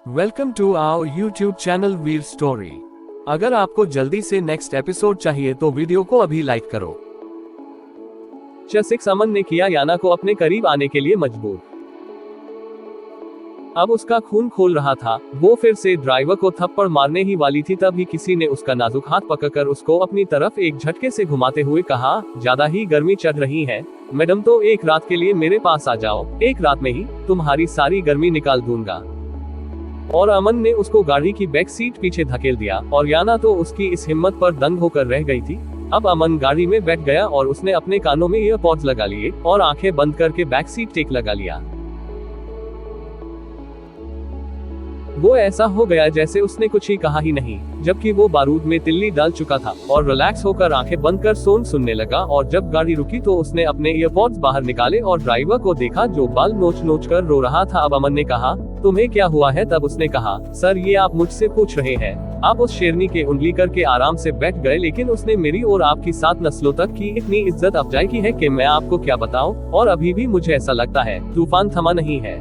Welcome to our YouTube channel Veer story. अगर आपको जल्दी से नेक्स्ट एपिसोड चाहिए तो वीडियो को अभी लाइक करो। चसिक अमन ने किया याना को अपने करीब आने के लिए मजबूर। अब उसका खून खोल रहा था। वो फिर से ड्राइवर को थप्पड़ मारने ही वाली थी, तभी किसी ने उसका नाजुक हाथ पकड़कर उसको अपनी तरफ एक झटके से घुमाते हुए कहा, ज्यादा ही गर्मी चढ़ रही है मैडम, तो एक रात के लिए मेरे पास आ जाओ, एक रात में ही तुम्हारी सारी गर्मी निकाल दूंगा। और अमन ने उसको गाड़ी की बैक सीट पीछे धकेल दिया और याना तो उसकी इस हिम्मत पर दंग होकर रह गई थी। अब अमन गाड़ी में बैठ गया और उसने अपने कानों में ईयरपॉड्स लगा लिए और आंखें बंद करके बैक सीट टेक लगा लिया। वो ऐसा हो गया जैसे उसने कुछ ही कहा ही नहीं, जबकि वो बारूद में तिल्ली डाल चुका था और रिलैक्स होकर आंखें बंद कर सोन सुनने लगा। और जब गाड़ी रुकी तो उसने अपने ईयरपॉड्स बाहर निकाले और ड्राइवर को देखा जो बाल नोच नोच कर रो रहा था। अब अमन ने कहा, तुम्हें क्या हुआ है? तब उसने कहा, सर ये आप मुझसे पूछ रहे हैं? आप उस शेरनी के उंगली करके आराम से बैठ गए, लेकिन उसने मेरी और आपकी 7 नस्लों तक की इतनी इज्जत अफजाई की है कि मैं आपको क्या बताऊं। और अभी भी मुझे ऐसा लगता है तूफान थमा नहीं है,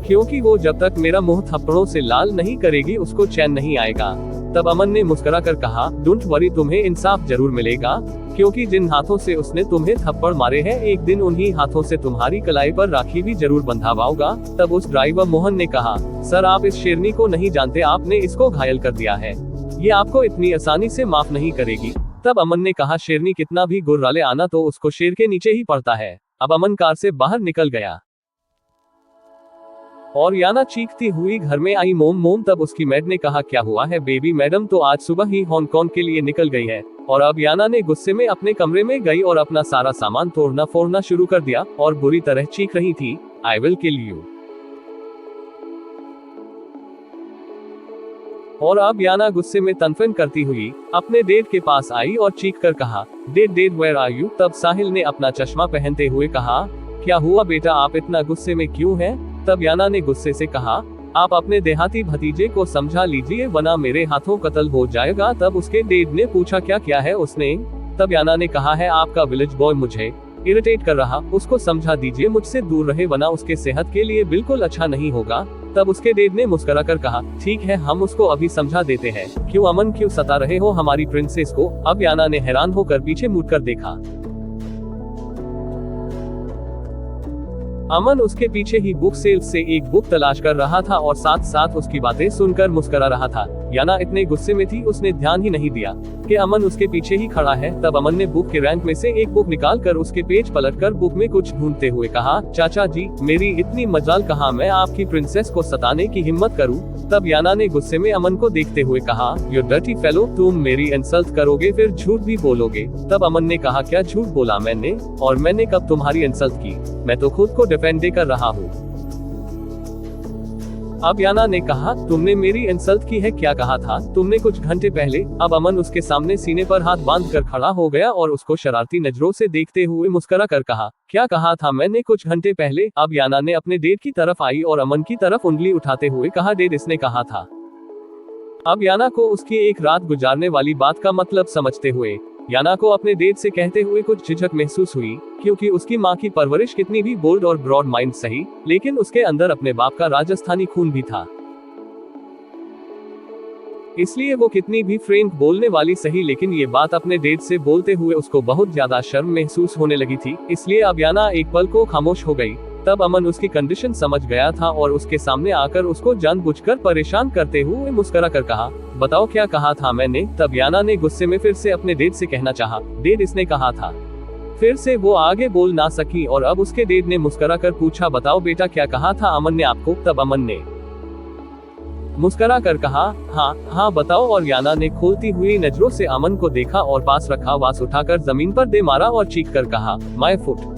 क्योंकि वो जब तक मेरा मुंह थप्पड़ों से लाल नहीं करेगी उसको चैन नहीं आएगा। तब अमन ने मुस्कुरा कर कहा, डोंट वरी, तुम्हें इंसाफ जरूर मिलेगा, क्योंकि जिन हाथों से उसने तुम्हें थप्पड़ मारे हैं एक दिन उन्हीं हाथों से तुम्हारी कलाई पर राखी भी जरूर बंधावाऊंगा। तब उस ड्राइवर मोहन ने कहा, सर आप इस शेरनी को नहीं जानते, आपने इसको घायल कर दिया है, ये आपको इतनी आसानी से माफ नहीं करेगी। तब अमन ने कहा, शेरनी कितना भी गुर्रा ले आना तो उसको शेर के नीचे ही पड़ता है। अब अमन कार से बाहर निकल गया और याना चीखती हुई घर में आई, मोम मोम। तब उसकी मैड ने कहा, क्या हुआ है बेबी? मैडम तो आज सुबह ही हांगकांग के लिए निकल गई है। और अब याना ने गुस्से में अपने कमरे में गई और अपना सारा सामान तोड़ना फोड़ना शुरू कर दिया और बुरी तरह चीख रही थी, आई विल किल यू। और अब याना गुस्से में तनफन करती हुई अपने डेड के पास आई और चीख कर कहा, dad dad where are you? तब साहिल ने अपना चश्मा पहनते हुए कहा, क्या हुआ बेटा, आप इतना गुस्से में क्यों हैं? तब याना ने गुस्से से कहा, आप अपने देहाती भतीजे को समझा लीजिए वरना मेरे हाथों कत्ल हो जाएगा। तब उसके डेड ने पूछा, क्या किया है उसने? तब याना ने कहा है, आपका विलेज बॉय मुझे इरिटेट कर रहा, उसको समझा दीजिए मुझसे दूर रहे वरना उसके सेहत के लिए बिल्कुल अच्छा नहीं होगा। तब उसके डेड ने मुस्कुरा कर कहा, ठीक है हम उसको अभी समझा देते हैं। क्यों अमन, क्यों सता रहे हो हमारी प्रिंसेस को? अब याना ने हैरान होकर पीछे मुड़कर देखा। अमन उसके पीछे ही बुक सेल्स से एक बुक तलाश कर रहा था और साथ साथ उसकी बातें सुनकर मुस्कुरा रहा था। याना इतने गुस्से में थी उसने ध्यान ही नहीं दिया कि अमन उसके पीछे ही खड़ा है। तब अमन ने बुक के रैंक में से एक बुक निकालकर उसके पेज पलटकर बुक में कुछ ढूंढते हुए कहा, चाचा जी मेरी इतनी मजाल कहाँ मैं आपकी प्रिंसेस को सताने की हिम्मत करूँ? तब याना ने गुस्से में अमन को देखते हुए कहा, यू डर्टी फेलो, तुम मेरी इंसल्ट करोगे फिर झूठ भी बोलोगे। तब अमन ने कहा, क्या झूठ बोला मैंने? और मैंने कब तुम्हारी इंसल्ट की? मैं तो खुद को डिफेंड कर रहा हूँ। अब याना ने कहा, तुमने मेरी इंसल्ट की है? क्या कहा था तुमने कुछ घंटे पहले? अब अमन उसके सामने सीने पर हाथ बांध कर खड़ा हो गया और उसको शरारती नजरों से देखते हुए मुस्कुरा कर कहा, क्या कहा था मैंने कुछ घंटे पहले? अब याना ने अपने डेड की तरफ आई और अमन की तरफ उंगली उठाते हुए कहा, डेड इसने कहा था। अब याना को उसकी एक रात गुजारने वाली बात का मतलब समझते हुए याना को अपने डेड से कहते हुए कुछ झिझक महसूस हुई, क्योंकि उसकी माँ की परवरिश कितनी भी बोल्ड और ब्रॉड माइंड सही, लेकिन उसके अंदर अपने बाप का राजस्थानी खून भी था। इसलिए वो कितनी भी फ्रेंक बोलने वाली सही, लेकिन ये बात अपने डेड से बोलते हुए उसको बहुत ज्यादा शर्म महसूस होने लगी थी। इसलिए अब याना एक पल को खामोश हो गई। तब अमन उसकी कंडीशन समझ गया था और उसके सामने आकर उसको जानबूझकर परेशान करते हुए मुस्कुरा कर कहा, बताओ क्या कहा था मैंने? तब याना ने गुस्से में फिर से अपने डेड से कहना चाहा, डेड इसने कहा था। फिर से वो आगे बोल ना सकी और अब उसके डेड ने मुस्कुरा कर पूछा, बताओ बेटा क्या कहा था अमन ने आपको? तब अमन ने मुस्कुरा कर कहा, हाँ बताओ। और याना ने खोलती हुई नजरों से अमन को देखा और पास रखा वास उठाकर जमीन पर दे मारा और चीख कर कहा, माय फुट।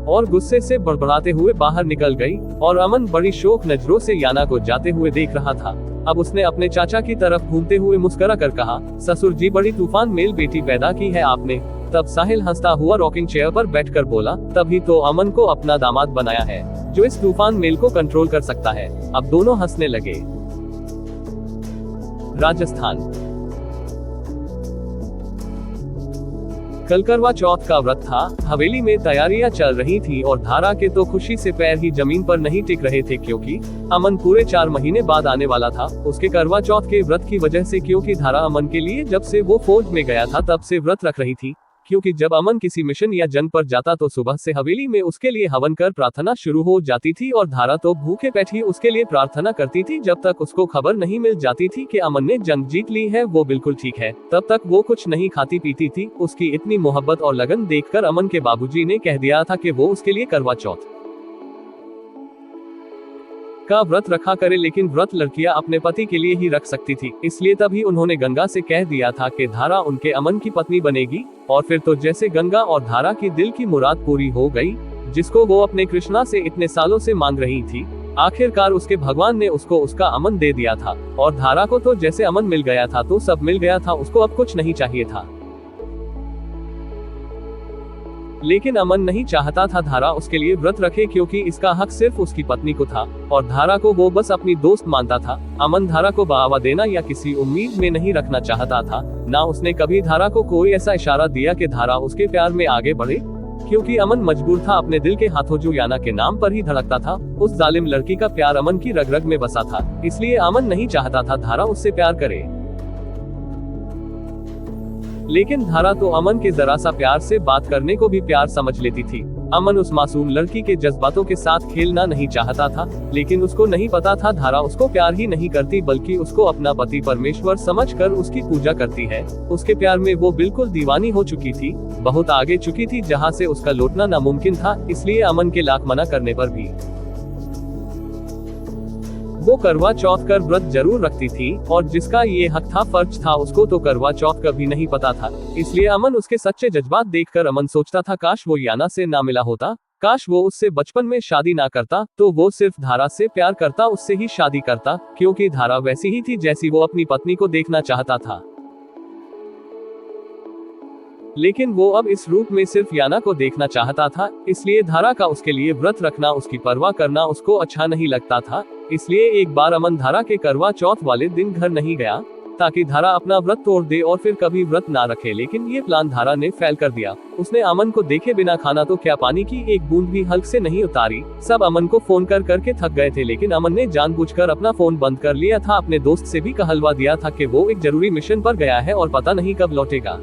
और गुस्से से बड़बड़ाते हुए बाहर निकल गई और अमन बड़ी शोक नजरों से याना को जाते हुए देख रहा था। अब उसने अपने चाचा की तरफ घूमते हुए मुस्कुरा कर कहा, ससुर जी बड़ी तूफान मेल बेटी पैदा की है आपने। तब साहिल हंसता हुआ रॉकिंग चेयर पर बैठकर बोला, तभी तो अमन को अपना दामाद बनाया है जो इस तूफान मेल को कंट्रोल कर सकता है। अब दोनों हंसने लगे। राजस्थान कल करवा चौथ का व्रत था। हवेली में तैयारियां चल रही थी और धारा के तो खुशी से पैर ही जमीन पर नहीं टिक रहे थे, क्योंकि अमन पूरे 4 महीने बाद आने वाला था उसके करवा चौथ के व्रत की वजह से। क्योंकि धारा अमन के लिए जब से वो फौज में गया था तब से व्रत रख रही थी, क्योंकि जब अमन किसी मिशन या जंग पर जाता तो सुबह से हवेली में उसके लिए हवन कर प्रार्थना शुरू हो जाती थी और धारा तो भूखे पेट ही उसके लिए प्रार्थना करती थी जब तक उसको खबर नहीं मिल जाती थी कि अमन ने जंग जीत ली है, वो बिल्कुल ठीक है। तब तक वो कुछ नहीं खाती पीती थी। उसकी इतनी मोहब्बत और लगन देखकर अमन के बाबूजी ने कह दिया था कि वो उसके लिए करवा चौथ का व्रत रखा करे, लेकिन व्रत लड़कियां अपने पति के लिए ही रख सकती थी। इसलिए तभी उन्होंने गंगा से कह दिया था कि धारा उनके अमन की पत्नी बनेगी। और फिर तो जैसे गंगा और धारा की दिल की मुराद पूरी हो गई, जिसको वो अपने कृष्णा से इतने सालों से मांग रही थी। आखिरकार उसके भगवान ने उसको उसका अमन दे दिया था। और धारा को तो जैसे अमन मिल गया था तो सब मिल गया था, उसको अब कुछ नहीं चाहिए था। लेकिन अमन नहीं चाहता था धारा उसके लिए व्रत रखे, क्योंकि इसका हक सिर्फ उसकी पत्नी को था और धारा को वो बस अपनी दोस्त मानता था। अमन धारा को बढ़ावा देना या किसी उम्मीद में नहीं रखना चाहता था। ना उसने कभी धारा को कोई ऐसा इशारा दिया कि धारा उसके प्यार में आगे बढ़े, क्योंकि अमन मजबूर था अपने दिल के हाथों जो याना के नाम पर ही धड़कता था। उस जालिम लड़की का प्यार अमन की रग रग में बसा था, इसलिए अमन नहीं चाहता था धारा उससे प्यार करे। लेकिन धारा तो अमन के जरा सा प्यार से बात करने को भी प्यार समझ लेती थी। अमन उस मासूम लड़की के जज्बातों के साथ खेलना नहीं चाहता था, लेकिन उसको नहीं पता था धारा उसको प्यार ही नहीं करती, बल्कि उसको अपना पति परमेश्वर समझकर उसकी पूजा करती है। उसके प्यार में वो बिल्कुल दीवानी हो चुकी थी, बहुत आगे चुकी थी, जहाँ से उसका लौटना नामुमकिन था। इसलिए अमन के लाख मना करने पर भी वो करवा चौथ कर व्रत जरूर रखती थी, और जिसका ये हक था, फर्ज था, उसको तो करवा चौथ कभी नहीं पता था। इसलिए अमन उसके सच्चे जज्बात देखकर अमन सोचता था काश वो याना से ना मिला होता, काश वो उससे बचपन में शादी ना करता, तो वो सिर्फ धारा से प्यार करता, उससे ही शादी करता, क्योंकि धारा वैसी ही थी जैसी वो अपनी पत्नी को देखना चाहता था। लेकिन वो अब इस रूप में सिर्फ याना को देखना चाहता था। इसलिए धारा का उसके लिए व्रत रखना, उसकी परवाह करना उसको अच्छा नहीं लगता था। इसलिए एक बार अमन धारा के करवा चौथ वाले दिन घर नहीं गया, ताकि धारा अपना व्रत तोड़ दे और फिर कभी व्रत ना रखे। लेकिन ये प्लान धारा ने फेल कर दिया। उसने अमन को देखे बिना खाना तो क्या, पानी की एक बूंद भी हल्क से नहीं उतारी। सब अमन को फोन कर करके थक गए थे, लेकिन अमन ने जानबूझकर अपना फोन बंद कर लिया था। अपने दोस्त से भी कहलवा दिया था कि वो एक जरूरी मिशन पर गया है और पता नहीं कब लौटेगा।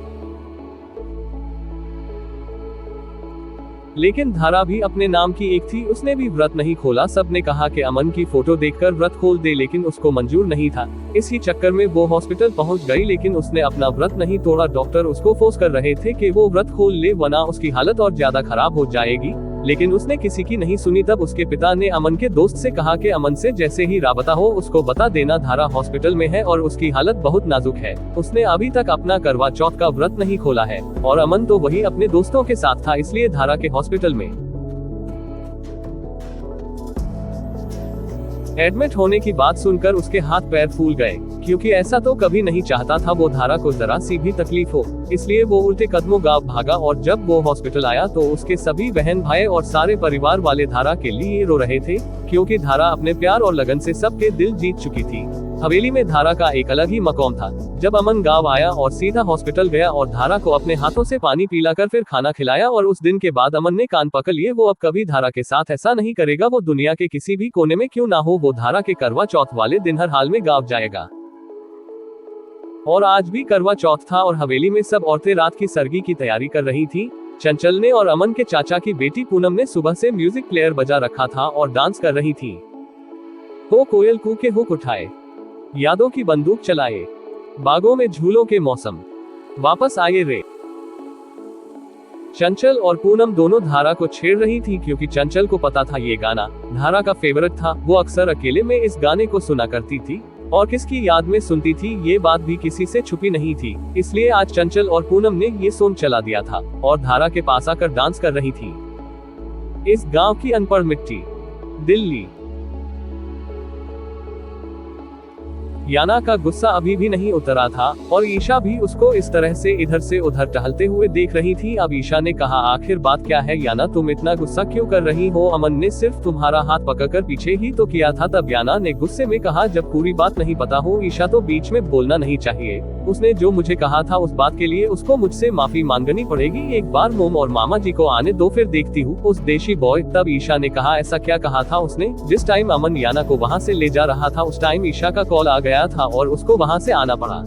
लेकिन धारा भी अपने नाम की एक थी, उसने भी व्रत नहीं खोला। सबने कहा कि अमन की फोटो देखकर व्रत खोल दे, लेकिन उसको मंजूर नहीं था। इसी चक्कर में वो हॉस्पिटल पहुंच गई, लेकिन उसने अपना व्रत नहीं तोड़ा। डॉक्टर उसको फोर्स कर रहे थे कि वो व्रत खोल ले, वरना उसकी हालत और ज्यादा खराब हो जाएगी। लेकिन उसने किसी की नहीं सुनी। तब उसके पिता ने अमन के दोस्त से कहा कि अमन से जैसे ही राबता हो उसको बता देना, धारा हॉस्पिटल में है और उसकी हालत बहुत नाजुक है। उसने अभी तक अपना करवा चौथ का व्रत नहीं खोला है, और अमन तो वही अपने दोस्तों के साथ था, इसलिए धारा के हॉस्पिटल में एडमिट होने की बात सुनकर उसके हाथ पैर फूल गए, क्योंकि ऐसा तो कभी नहीं चाहता था वो धारा को जरा सी भी तकलीफ हो। इसलिए वो उल्टे कदमों गांव भागा, और जब वो हॉस्पिटल आया तो उसके सभी बहन भाई और सारे परिवार वाले धारा के लिए रो रहे थे, क्योंकि धारा अपने प्यार और लगन से सबके दिल जीत चुकी थी। हवेली में धारा का एक अलग ही मकाम था। जब अमन गांव आया और सीधा हॉस्पिटल गया और धारा को अपने हाथों से पानी पिलाकर फिर खाना खिलाया, और उस दिन के बाद अमन ने कान पकड़ लिए, वो अब कभी धारा के साथ ऐसा नहीं करेगा। वो दुनिया के किसी भी कोने में क्यों ना हो, वो धारा के करवा चौथ वाले दिन हर हाल में गांव जाएगा। और आज भी करवा चौथ था और हवेली में सब औरतें रात की सरगी की तैयारी कर रही थी। चंचल ने और अमन के चाचा की बेटी पूनम ने सुबह से म्यूजिक प्लेयर बजा रखा था और डांस कर रही थी। हो कोयल कूके हुक उठाए, यादों की बंदूक चलाए, बागों में झूलों के मौसम, वापस आए रे। चंचल और पूनम दोनों धारा को छेड़ रही थी, क्योंकि चंचल को पता था ये गाना धारा का फेवरेट था। वो अक्सर अकेले में इस गाने को सुना करती थी और किसकी याद में सुनती थी, ये बात भी किसी से छुपी नहीं थी। इसलिए आज चंचल और पूनम ने ये सॉन्ग चला दिया था और धारा के पास आकर डांस कर रही थी। इस गांव की अनपढ़ मिट्टी, दिल्ली। याना का गुस्सा अभी भी नहीं उतरा था और ईशा भी उसको इस तरह से इधर से उधर टहलते हुए देख रही थी। अब ईशा ने कहा, आखिर बात क्या है याना, तुम इतना गुस्सा क्यों कर रही हो? अमन ने सिर्फ तुम्हारा हाथ पकड़कर पीछे ही तो किया था। तब याना ने गुस्से में कहा, जब पूरी बात नहीं पता हो ईशा तो बीच में बोलना नहीं चाहिए। उसने जो मुझे कहा था उस बात के लिए उसको मुझसे माफी मांगनी पड़ेगी। एक बार मोम और मामा जी को आने दो, फिर देखती हूँ उस देशी बॉय। तब ईशा ने कहा, ऐसा क्या कहा था उसने? जिस टाइम अमन याना को वहाँ से ले जा रहा था उस टाइम ईशा का कॉल आ गया था और उसको वहाँ से आना पड़ा,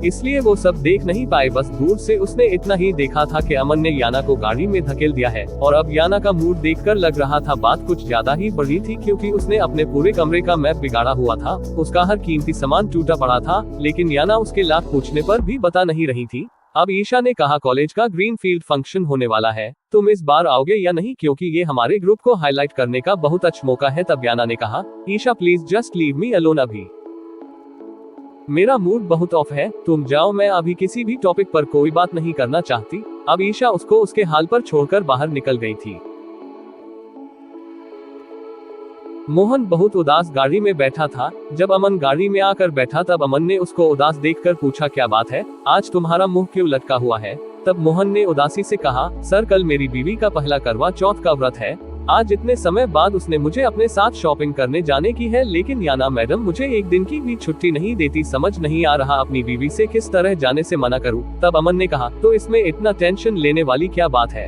इसलिए वो सब देख नहीं पाए। बस दूर से उसने इतना ही देखा था कि अमन ने याना को गाड़ी में धकेल दिया है और अब याना का मूड देखकर लग रहा था बात कुछ ज्यादा ही बड़ी थी, क्योंकि उसने अपने पूरे कमरे का मैप बिगाड़ा हुआ था। उसका हर कीमती सामान टूटा पड़ा था, लेकिन याना उसके लाख पूछने पर भी बता नहीं रही थी। अब ईशा ने कहा, कॉलेज का ग्रीन फील्ड फंक्शन होने वाला है, तुम इस बार आओगे या नहीं, क्योंकि ये हमारे ग्रुप को हाईलाइट करने का बहुत अच्छा मौका है। तब याना ने कहा, Isha please just leave me alone, अभी मेरा मूड बहुत ऑफ है, तुम जाओ, मैं अभी किसी भी टॉपिक पर कोई बात नहीं करना चाहती। अब ईशा उसको उसके हाल पर छोड़कर बाहर निकल गई थी। मोहन बहुत उदास गाड़ी में बैठा था। जब अमन गाड़ी में आकर बैठा तब अमन ने उसको उदास देखकर पूछा, क्या बात है, आज तुम्हारा मुंह क्यों लटका हुआ है? तब मोहन ने उदासी से कहा, सर कल मेरी बीवी का पहला करवा चौथ का व्रत है, आज इतने समय बाद उसने मुझे अपने साथ शॉपिंग करने जाने की है, लेकिन याना मैडम मुझे एक दिन की भी छुट्टी नहीं देती, समझ नहीं आ रहा अपनी बीवी से किस तरह जाने से मना करूं। तब अमन ने कहा, तो इसमें इतना टेंशन लेने वाली क्या बात है,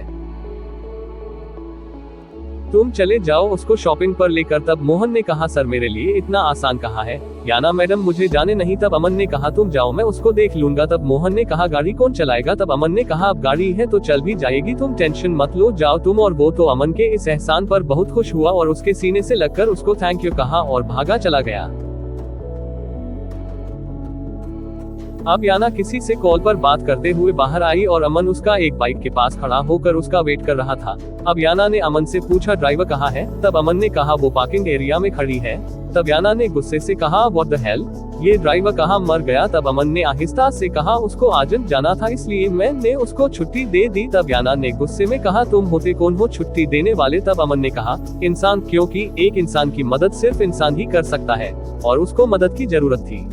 तुम चले जाओ उसको शॉपिंग पर लेकर। तब मोहन ने कहा, सर मेरे लिए इतना आसान कहा है, याना मैडम मुझे जाने नहीं। तब अमन ने कहा, तुम जाओ, मैं उसको देख लूंगा। तब मोहन ने कहा, गाड़ी कौन चलाएगा? तब अमन ने कहा, अब गाड़ी है तो चल भी जाएगी, तुम टेंशन मत लो, जाओ तुम और वो। तो अमन के इस एहसान पर बहुत खुश हुआ और उसके सीने से लगकर उसको थैंक यू कहा और भागा चला गया। अब याना किसी से कॉल पर बात करते हुए बाहर आई और अमन उसका एक बाइक के पास खड़ा होकर उसका वेट कर रहा था। अब याना ने अमन से पूछा, ड्राइवर कहाँ है? तब अमन ने कहा, वो पार्किंग एरिया में खड़ी है। तब याना ने गुस्से से कहा, व्हाट द हेल, ये ड्राइवर कहाँ मर गया? तब अमन ने आहिस्ता से कहा, उसको आजन जाना था इसलिए मैंने उसको छुट्टी दे दी। तब याना ने गुस्से में कहा, तुम होते कौन हो छुट्टी देने वाले? तब अमन ने कहा, इंसान, क्योंकि एक इंसान की मदद सिर्फ इंसान ही कर सकता है और उसको मदद की जरूरत थी।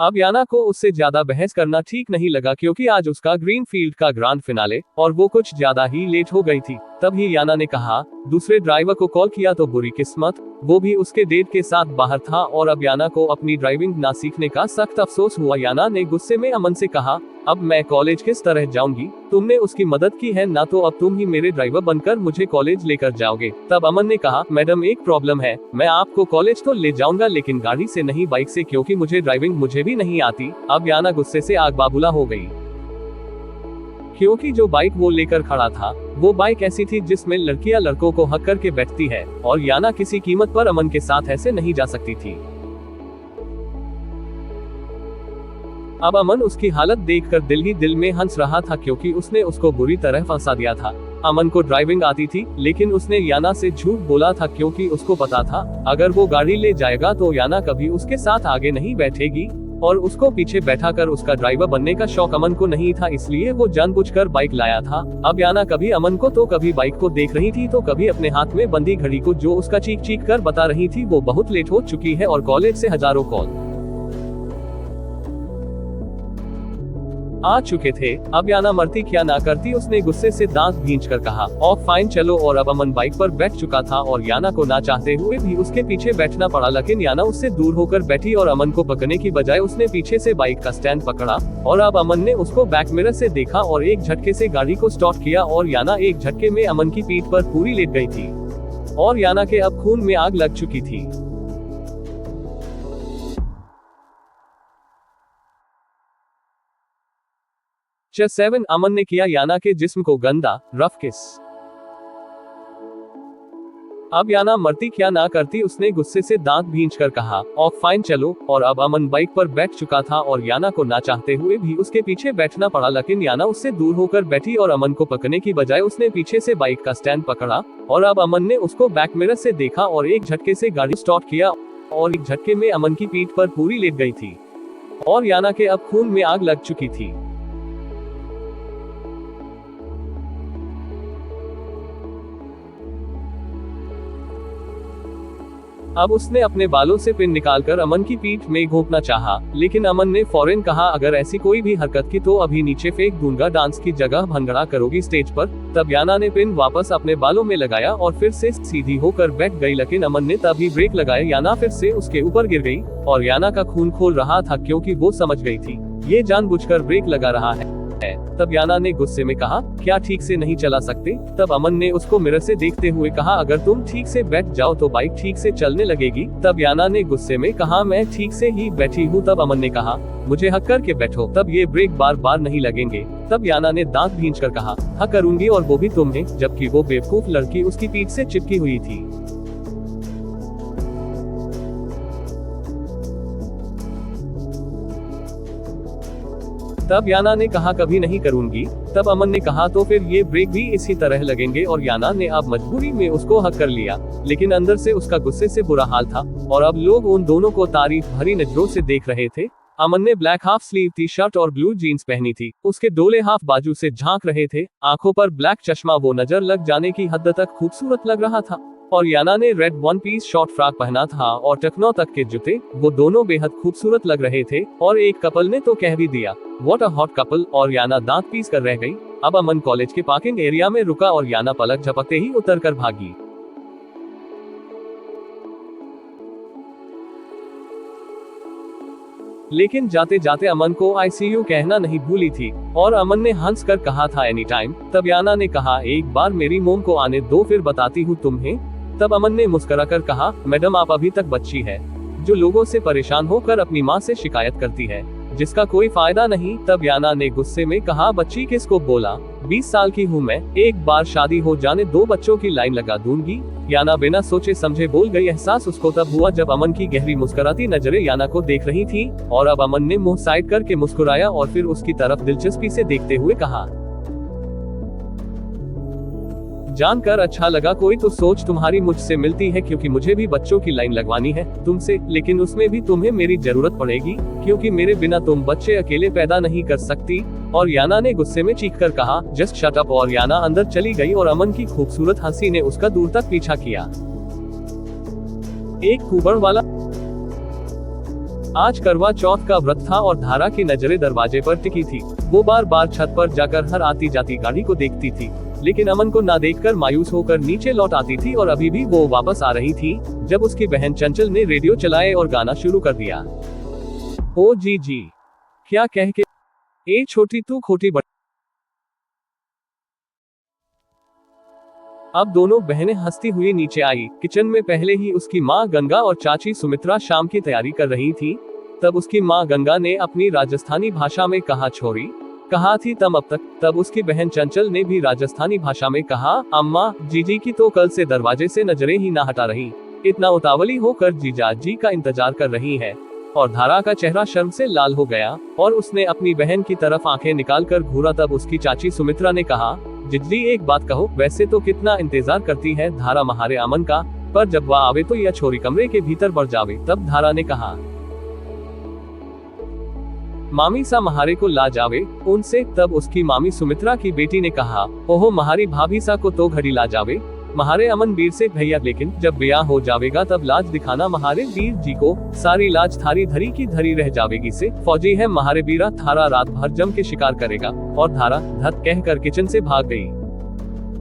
अब याना को उससे ज्यादा बहस करना ठीक नहीं लगा, क्योंकि आज उसका ग्रीन फील्ड का ग्रांड फिनाले और वो कुछ ज्यादा ही लेट हो गई थी। तभी याना ने कहा, दूसरे ड्राइवर को कॉल किया तो बुरी किस्मत, वो भी उसके डेट के साथ बाहर था और अब याना को अपनी ड्राइविंग ना सीखने का सख्त अफसोस हुआ। याना ने गुस्से में अमन से कहा, अब मैं कॉलेज किस तरह जाऊंगी? तुमने उसकी मदद की है ना, तो अब तुम ही मेरे ड्राइवर बनकर मुझे कॉलेज लेकर जाओगे। तब अमन ने कहा, मैडम एक प्रॉब्लम है, मैं आपको कॉलेज तो ले जाऊंगा लेकिन गाड़ी से नहीं, बाइक से, क्योंकि मुझे ड्राइविंग मुझे भी नहीं आती। अब याना गुस्से से आग बाबूला हो गई, क्योंकि जो बाइक वो लेकर खड़ा था वो बाइक ऐसी थी जिसमें लड़कियां लड़कों को हक करके बैठती है और याना किसी कीमत पर अमन के साथ ऐसे नहीं जा सकती थी। अब अमन उसकी हालत देखकर दिल ही दिल में हंस रहा था, क्योंकि उसने उसको बुरी तरह फंसा दिया था। अमन को ड्राइविंग आती थी, लेकिन उसने याना से झूठ बोला था, क्योंकि उसको पता था अगर वो गाड़ी ले जाएगा तो याना कभी उसके साथ आगे नहीं बैठेगी और उसको पीछे बैठाकर उसका ड्राइवर बनने का शौक अमन को नहीं था, इसलिए वो जानबूझकर बाइक लाया था। अब याना कभी अमन को तो कभी बाइक को देख रही थी तो कभी अपने हाथ में बंदी घड़ी को, जो उसका चीख चीख कर बता रही थी वो बहुत लेट हो चुकी है और कॉलेज से हजारों कॉल आ चुके थे। अब याना मरती क्या ना करती, उसने गुस्से से दांत भींचकर कहा, ऑफ फाइन चलो। और अब अमन बाइक पर बैठ चुका था और याना को ना चाहते हुए भी उसके पीछे बैठना पड़ा, लेकिन याना उससे दूर होकर बैठी और अमन को पकड़ने की बजाय उसने पीछे से बाइक का स्टैंड पकड़ा और अब अमन ने उसको बैक मिरर से देखा और एक झटके से गाड़ी को स्टार्ट किया और याना एक झटके में अमन की पीठ पर पूरी लेट गई थी और याना के अब खून में आग लग चुकी थी। चैप्टर 7 अमन ने किया याना के जिस्म को गंदा, रफ किस। अब याना मरती क्या ना करती, उसने गुस्से से दांत भींचकर कहा, ऑफ फाइन चलो। और अब अमन बाइक पर बैठ चुका था और याना को ना चाहते हुए भी उसके पीछे बैठना पड़ा, लेकिन याना उससे दूर होकर बैठी और अमन को पकड़ने की बजाय उसने पीछे से बाइक का स्टैंड पकड़ा और अब अमन ने उसको बैक मिरर से देखा और एक झटके से गाड़ी स्टार्ट किया और एक झटके में अमन की पीठ पर पूरी लेट गई थी और याना के अब खून में आग लग चुकी थी। अब उसने अपने बालों से पिन निकालकर अमन की पीठ में घोंपना चाहा, लेकिन अमन ने फौरन कहा अगर ऐसी कोई भी हरकत की तो अभी नीचे फेंक दूंगा, डांस की जगह भंगड़ा करोगी स्टेज पर। तब याना ने पिन वापस अपने बालों में लगाया और फिर से सीधी होकर बैठ गई, लेकिन अमन ने तभी ब्रेक लगाया। याना फिर से उसके ऊपर गिर गई और याना का खून खोल रहा था क्योंकि वो समझ गई थी ये जानबूझकर ब्रेक लगा रहा है। तब याना ने गुस्से में कहा क्या ठीक से नहीं चला सकते? तब अमन ने उसको मिरर से देखते हुए कहा अगर तुम ठीक से बैठ जाओ तो बाइक ठीक से चलने लगेगी। तब याना ने गुस्से में कहा मैं ठीक से ही बैठी हूँ। तब अमन ने कहा मुझे हक करके बैठो, तब ये ब्रेक बार बार नहीं लगेंगे। तब याना ने दांत भींचकर कहा हक करूंगी और वो भी तुम्हें, जबकि वो बेवकूफ लड़की उसकी पीठ से चिपकी हुई थी। तब याना ने कहा कभी नहीं करूंगी। तब अमन ने कहा तो फिर ये ब्रेक भी इसी तरह लगेंगे, और याना ने अब मजबूरी में उसको हक कर लिया, लेकिन अंदर से उसका गुस्से से बुरा हाल था और अब लोग उन दोनों को तारीफ भरी नजरों से देख रहे थे। अमन ने black half sleeve T shirt और ब्लू जीन्स पहनी थी, उसके डोले हाफ बाजू से झांक रहे थे, आंखों पर ब्लैक चश्मा, वो नजर लग जाने की हद तक खूबसूरत लग रहा था। और याना ने red one piece short frock पहना था और टखनों तक के जूते, वो दोनों बेहद खूबसूरत लग रहे थे। और एक कपल ने तो कह भी दिया व्हाट अ हॉट कपल, और याना दांत पीस कर रह गई। अब अमन कॉलेज के पार्किंग एरिया में रुका और याना पलक झपकते ही उतर कर भागी। लेकिन जाते जाते अमन को ICU कहना नहीं भूली थी और अमन ने हंस कर कहा था एनी टाइम। तब याना ने कहा एक बार मेरी मोम को आने दो फिर बताती हूँ तुम्हें। तब अमन ने मुस्कुराकर कहा मैडम आप अभी तक बच्ची है जो लोगों से परेशान होकर अपनी माँ से शिकायत करती है जिसका कोई फायदा नहीं। तब याना ने गुस्से में कहा बच्ची किसको बोला, 20 साल की हूँ मैं, एक बार शादी हो जाने 2 बच्चों की लाइन लगा दूंगी। याना बिना सोचे समझे बोल गई। एहसास उसको तब हुआ जब अमन की गहरी मुस्कुराती नजरें याना को देख रही थी और अब अमन ने मुंह साइड करके मुस्कुराया और फिर उसकी तरफ दिलचस्पी से देखते हुए कहा जानकर अच्छा लगा, कोई तो सोच तुम्हारी मुझसे मिलती है क्योंकि मुझे भी बच्चों की लाइन लगवानी है तुमसे, लेकिन उसमें भी तुम्हें मेरी जरूरत पड़ेगी क्योंकि मेरे बिना तुम बच्चे अकेले पैदा नहीं कर सकती। और याना ने गुस्से में चीखकर कहा जस्ट शट अप, और याना अंदर चली गई और अमन की खूबसूरत हंसी ने उसका दूर तक पीछा किया। एक कुबड़ वाला आज करवा चौथ का व्रत था और धारा की नजरें दरवाजे पर टिकी थी। वो बार बार छत पर जाकर हर आती जाती गाड़ी को देखती थी, लेकिन अमन को ना देखकर मायूस होकर नीचे लौट आती थी। और अभी भी वो वापस आ रही थी जब उसकी बहन चंचल ने रेडियो चलाए और गाना शुरू कर दिया। ओ जी जी क्या कह के ए छोटी तू खोटी बड़ी। अब दोनों बहनें हंसती हुई नीचे आई। किचन में पहले ही उसकी माँ गंगा और चाची सुमित्रा शाम की तैयारी कर रही थी। तब उसकी माँ गंगा ने अपनी राजस्थानी भाषा में कहा छोरी, कहा थी तम अब तक। तब उसकी बहन चंचल ने भी राजस्थानी भाषा में कहा अम्मा जीजी की तो कल से दरवाजे से नजरें ही ना हटा रही, इतना उतावली होकर जीजा जी का इंतजार कर रही है। और धारा का चेहरा शर्म से लाल हो गया और उसने अपनी बहन की तरफ आंखें निकालकर घूरा। तब उसकी चाची सुमित्रा ने कहा जिज्जी एक बात कहो, वैसे तो कितना इंतजार करती है धारा महारे अमन का, पर जब वह आवे तो यह छोरी कमरे के भीतर बढ़ जावे। तब धारा ने कहा मामी सा महारे को ला जावे उनसे। तब उसकी मामी सुमित्रा की बेटी ने कहा ओहो महारी भाभी सा को तो घड़ी ला जावे महारे अमन वीर से भैया, लेकिन जब ब्याह हो जावेगा तब लाज दिखाना महारे वीर जी को, सारी लाज थारी धरी की धरी रह जावेगी से। फौजी है महारे वीरा, थारा रात भर जम के शिकार करेगा। और धारा धत कहकर किचन से भाग गई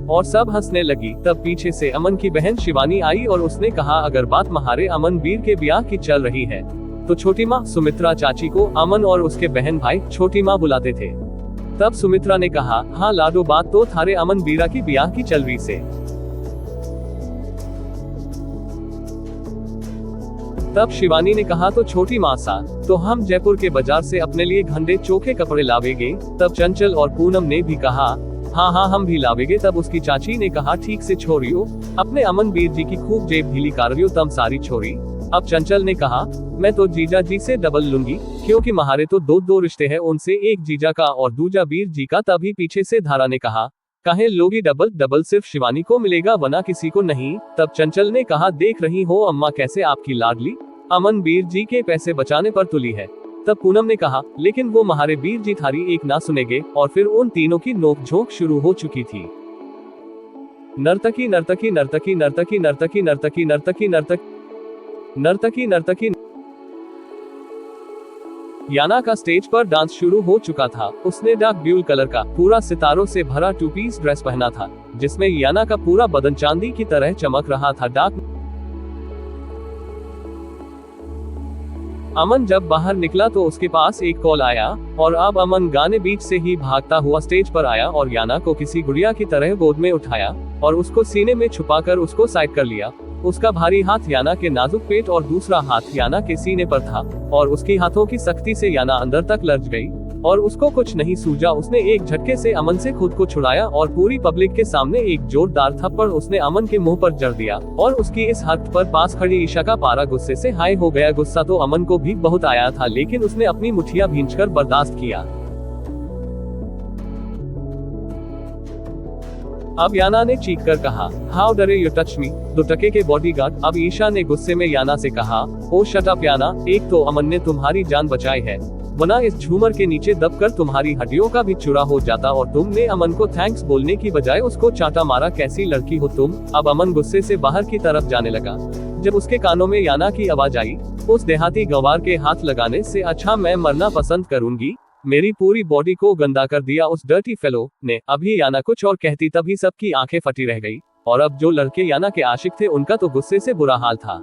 और सब हंसने लगी। तब पीछे से अमन की बहन शिवानी आई और उसने कहा अगर बात महारे अमन वीर के ब्याह की चल रही है तो छोटी माँ सुमित्रा चाची को अमन और उसके बहन भाई छोटी माँ बुलाते थे। तब सुमित्रा ने कहा हाँ लाडो, बात तो थारे अमन वीरा की ब्याह की चल रही से। तब शिवानी ने कहा तो छोटी माँ सा, तो हम जयपुर के बाजार से अपने लिए घंटे चोखे कपड़े लावेंगे। तब चंचल और पूनम ने भी कहा हाँ हाँ हम भी लावेंगे। तब उसकी चाची ने कहा ठीक से छोरियो, अपने अमन वीर जी की खूब जेब ढीली कारियो तम सारी छोरी। अब चंचल ने कहा मैं तो जीजा जी से डबल लूंगी क्योंकि महारे तो दो रिश्ते हैं उनसे, एक जीजा का और दूजा वीर जी का। तभी पीछे से धारा ने कहा कहे लोगी डबल डबल, सिर्फ शिवानी को मिलेगा वरना किसी को नहीं। तब चंचल ने कहा देख रही हो अम्मा कैसे आपकी लाडली अमन वीर जी के पैसे बचाने पर तुली है। तब पूनम ने कहा लेकिन वो महारे वीर जी थारी एक ना सुनेगे। और फिर उन तीनों की नोकझोंक शुरू हो चुकी थी। नर्तकी नर्तकी नर्तकी नर्तकी नर्तकी नर्तकी नर्तकी नर्तकी नर्तकी याना का स्टेज पर डांस शुरू हो चुका था। उसने डार्क ब्लू कलर का पूरा सितारों से भरा 2 पीस ड्रेस पहना था, जिसमें याना का पूरा बदन चांदी की तरह चमक रहा था। अमन जब बाहर निकला तो उसके पास एक कॉल आया और अब अमन गाने बीच से ही भागता हुआ स्टेज पर आया और याना को किसी गुड़िया की तरह गोद में उठाया और उसको सीने में छुपाकर उसको साइड कर लिया। उसका भारी हाथ याना के नाजुक पेट और दूसरा हाथ याना के सीने पर था और उसकी हाथों की सख्ती से याना अंदर तक लर्ज गई और उसको कुछ नहीं सूझा। उसने एक झटके से अमन से खुद को छुड़ाया और पूरी पब्लिक के सामने एक जोरदार थप्पड़ उसने अमन के मुंह पर जड़ दिया और उसकी इस हरकत पर पास खड़ी ईशा का पारा गुस्से से हाई हो गया। गुस्सा तो अमन को भी बहुत आया था, लेकिन उसने अपनी मुठ्ठियां भींचकर बर्दाश्त किया। अब याना ने चीख कर कहा, हाउ डरे यू टच मी, 2 टके के बॉडीगार्ड। अब ईशा ने गुस्से में याना से कहा, ओ शट अप याना, एक तो अमन ने तुम्हारी जान बचाई है, वरना इस झूमर के नीचे दबकर तुम्हारी हड्डियों का भी चूरा हो जाता, और तुमने अमन को थैंक्स बोलने की बजाय उसको चाटा मारा। कैसी लड़की हो तुम। अब अमन गुस्से से बाहर की तरफ जाने लगा। जब उसके कानों में याना की आवाज आई, उस देहाती गंवार के हाथ लगाने से अच्छा मैं मरना पसंद करूंगी, मेरी पूरी बॉडी को गंदा कर दिया उस डर्टी फेलो ने। अभी याना कुछ और कहती तभी सबकी आंखें फटी रह गई और अब जो लड़के याना के आशिक थे उनका तो गुस्से से बुरा हाल था।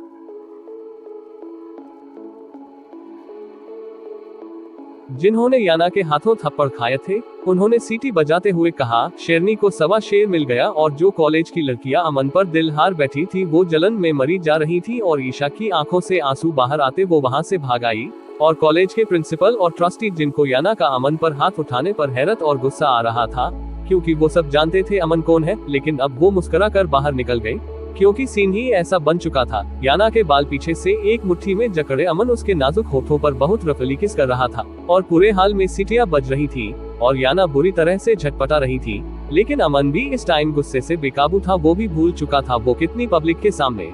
जिन्होंने याना के हाथों थप्पड़ खाए थे उन्होंने सीटी बजाते हुए कहा, शेरनी को सवा शेर मिल गया। और जो कॉलेज की लड़कियां अमन पर दिल हार बैठी थी वो जलन में मरी जा रही थी और ईशा की आंखों से आंसू बाहर आते वो वहां से भाग आई। और कॉलेज के प्रिंसिपल और ट्रस्टी, जिनको याना का अमन पर हाथ उठाने पर हैरत और गुस्सा आ रहा था, क्योंकि वो सब जानते थे अमन कौन है, लेकिन अब वो मुस्कुरा कर बाहर निकल गए क्योंकि सीन ही ऐसा बन चुका था। याना के बाल पीछे से एक मुट्ठी में जकड़े अमन उसके नाजुक होठों पर बहुत रफली किस कर रहा था और पूरे हाल में सीटियां बज रही थी और याना बुरी तरह से झटपटा रही थी। लेकिन अमन भी इस टाइम गुस्से से बेकाबू था। वो भी भूल चुका था वो कितनी पब्लिक के सामने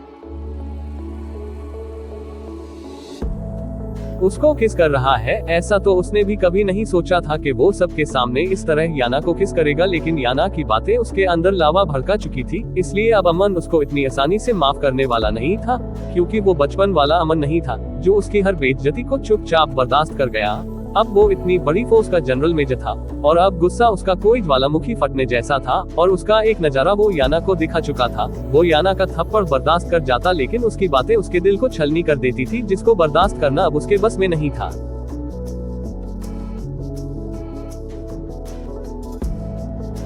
उसको किस कर रहा है। ऐसा तो उसने भी कभी नहीं सोचा था कि वो सबके सामने इस तरह याना को किस करेगा, लेकिन याना की बातें उसके अंदर लावा भड़का चुकी थी, इसलिए अब अमन उसको इतनी आसानी से माफ करने वाला नहीं था, क्योंकि वो बचपन वाला अमन नहीं था जो उसकी हर बेइज्जती को चुपचाप बर्दाश्त कर गया। अब वो इतनी बड़ी फोर्स का जनरल मेजर था और अब गुस्सा उसका कोई ज्वालामुखी फटने जैसा था और उसका एक नजारा वो याना को दिखा चुका था। वो याना का थप्पड़ बर्दाश्त कर जाता, लेकिन उसकी बातें उसके दिल को छलनी कर देती थी, जिसको बर्दाश्त करना अब उसके बस में नहीं था।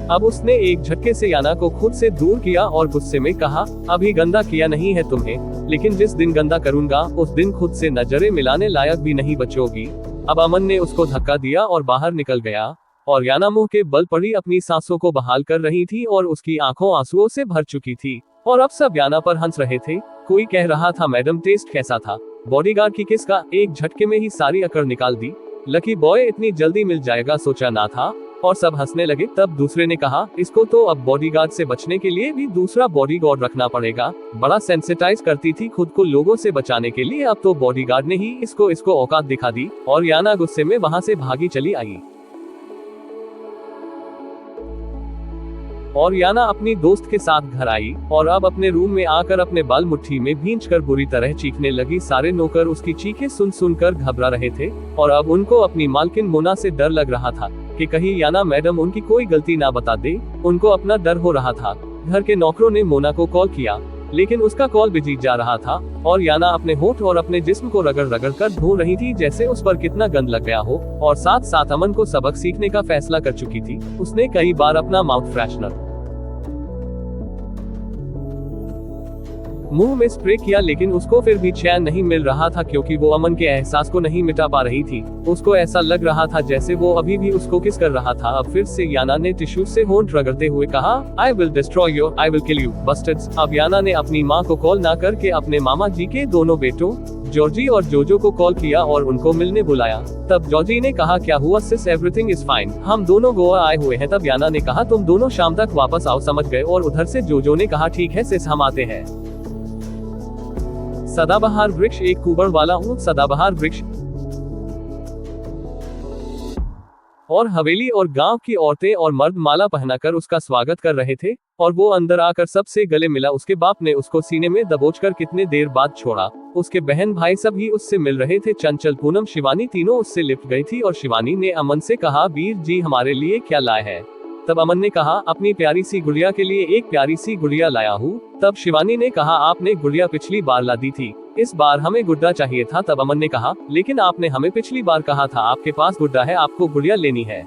अब उसने एक झटके से याना को खुद से दूर किया और गुस्से में कहा, अभी गंदा किया नहीं है तुम्हें, लेकिन जिस दिन गंदा करूंगा उस दिन खुद से नजरें मिलाने लायक भी नहीं बचोगी। अब अमन ने उसको धक्का दिया और बाहर निकल गया और याना मुंह के बल पड़ी अपनी सांसों को बहाल कर रही थी और उसकी आंखों आंसुओं से भर चुकी थी और अब सब याना पर हंस रहे थे। कोई कह रहा था, मैडम टेस्ट कैसा था। बॉडीगार्ड की किस का एक झटके में ही सारी अकड़ निकाल दी। लकी बॉय इतनी जल्दी मिल जाएगा सोचा ना था और सब हंसने लगे। तब दूसरे ने कहा, इसको तो अब बॉडीगार्ड से बचने के लिए भी दूसरा बॉडीगार्ड रखना पड़ेगा। बड़ा सेंसिटाइज करती थी खुद को लोगों से बचाने के लिए, अब तो बॉडीगार्ड ने ही इसको औकात दिखा दी और याना गुस्से में वहां से भागी चली आई। और याना अपनी दोस्त के साथ घर आई और अब अपने रूम में आकर अपने बाल मुट्ठी में भींचकर बुरी तरह चीखने लगी। सारे नौकर उसकी चीखें सुन सुनकर घबरा रहे थे और अब उनको अपनी मालकिन मोना से डर लग रहा था कि कहीं याना मैडम उनकी कोई गलती ना बता दे। उनको अपना डर हो रहा था। घर के नौकरों ने मोना को कॉल किया, लेकिन उसका कॉल बिजी जा रहा था और याना अपने होठ और अपने जिस्म को रगड़ रगड़ कर धो रही थी जैसे उस पर कितना गंद लग गया हो और साथ साथ अमन को सबक सीखने का फैसला कर चुकी थी। उसने कई बार अपना माउथ फ्रेशनर मुंह में स्प्रे किया, लेकिन उसको फिर भी चैन नहीं मिल रहा था क्योंकि वो अमन के एहसास को नहीं मिटा पा रही थी। उसको ऐसा लग रहा था जैसे वो अभी भी उसको किस कर रहा था। अब फिर से याना ने टिश्यू से होंठ रगड़ते हुए कहा, I will destroy you, I will kill you bustards. अब याना ने अपनी माँ को कॉल ना करके अपने मामा जी के दोनों बेटों जॉर्जी और जोजो को कॉल किया और उनको मिलने बुलाया। तब जॉर्जी ने कहा, क्या हुआ सिस, एवरीथिंग इज फाइन, हम दोनों गोवा आए हुए हैं। तब याना ने कहा, तुम दोनों शाम तक वापस आओ, समझ गए। और उधर से जोजो ने कहा, ठीक है सिस, हम आते हैं। सदाबहार वृक्ष एक कुबड़ वाला ऊंट सदाबहार वृक्ष और हवेली और गांव की औरतें और मर्द माला पहनाकर उसका स्वागत कर रहे थे, और वो अंदर आकर सबसे गले मिला। उसके बाप ने उसको सीने में दबोचकर कितने देर बाद छोड़ा। उसके बहन भाई सब ही उससे मिल रहे थे। चंचल, पूनम, शिवानी तीनों उससे लिपट गई थी, और शिवानी ने अमन से कहा, वीर जी हमारे लिए क्या लाए हैं? तब अमन ने कहा, अपनी प्यारी सी गुड़िया के लिए एक प्यारी सी गुड़िया लाया हूँ। तब शिवानी ने कहा, आपने गुड़िया पिछली बार ला दी थी, इस बार हमें गुड्डा चाहिए था। तब अमन ने कहा, लेकिन आपने हमें पिछली बार कहा था आपके पास गुड्डा है, आपको गुड़िया लेनी है।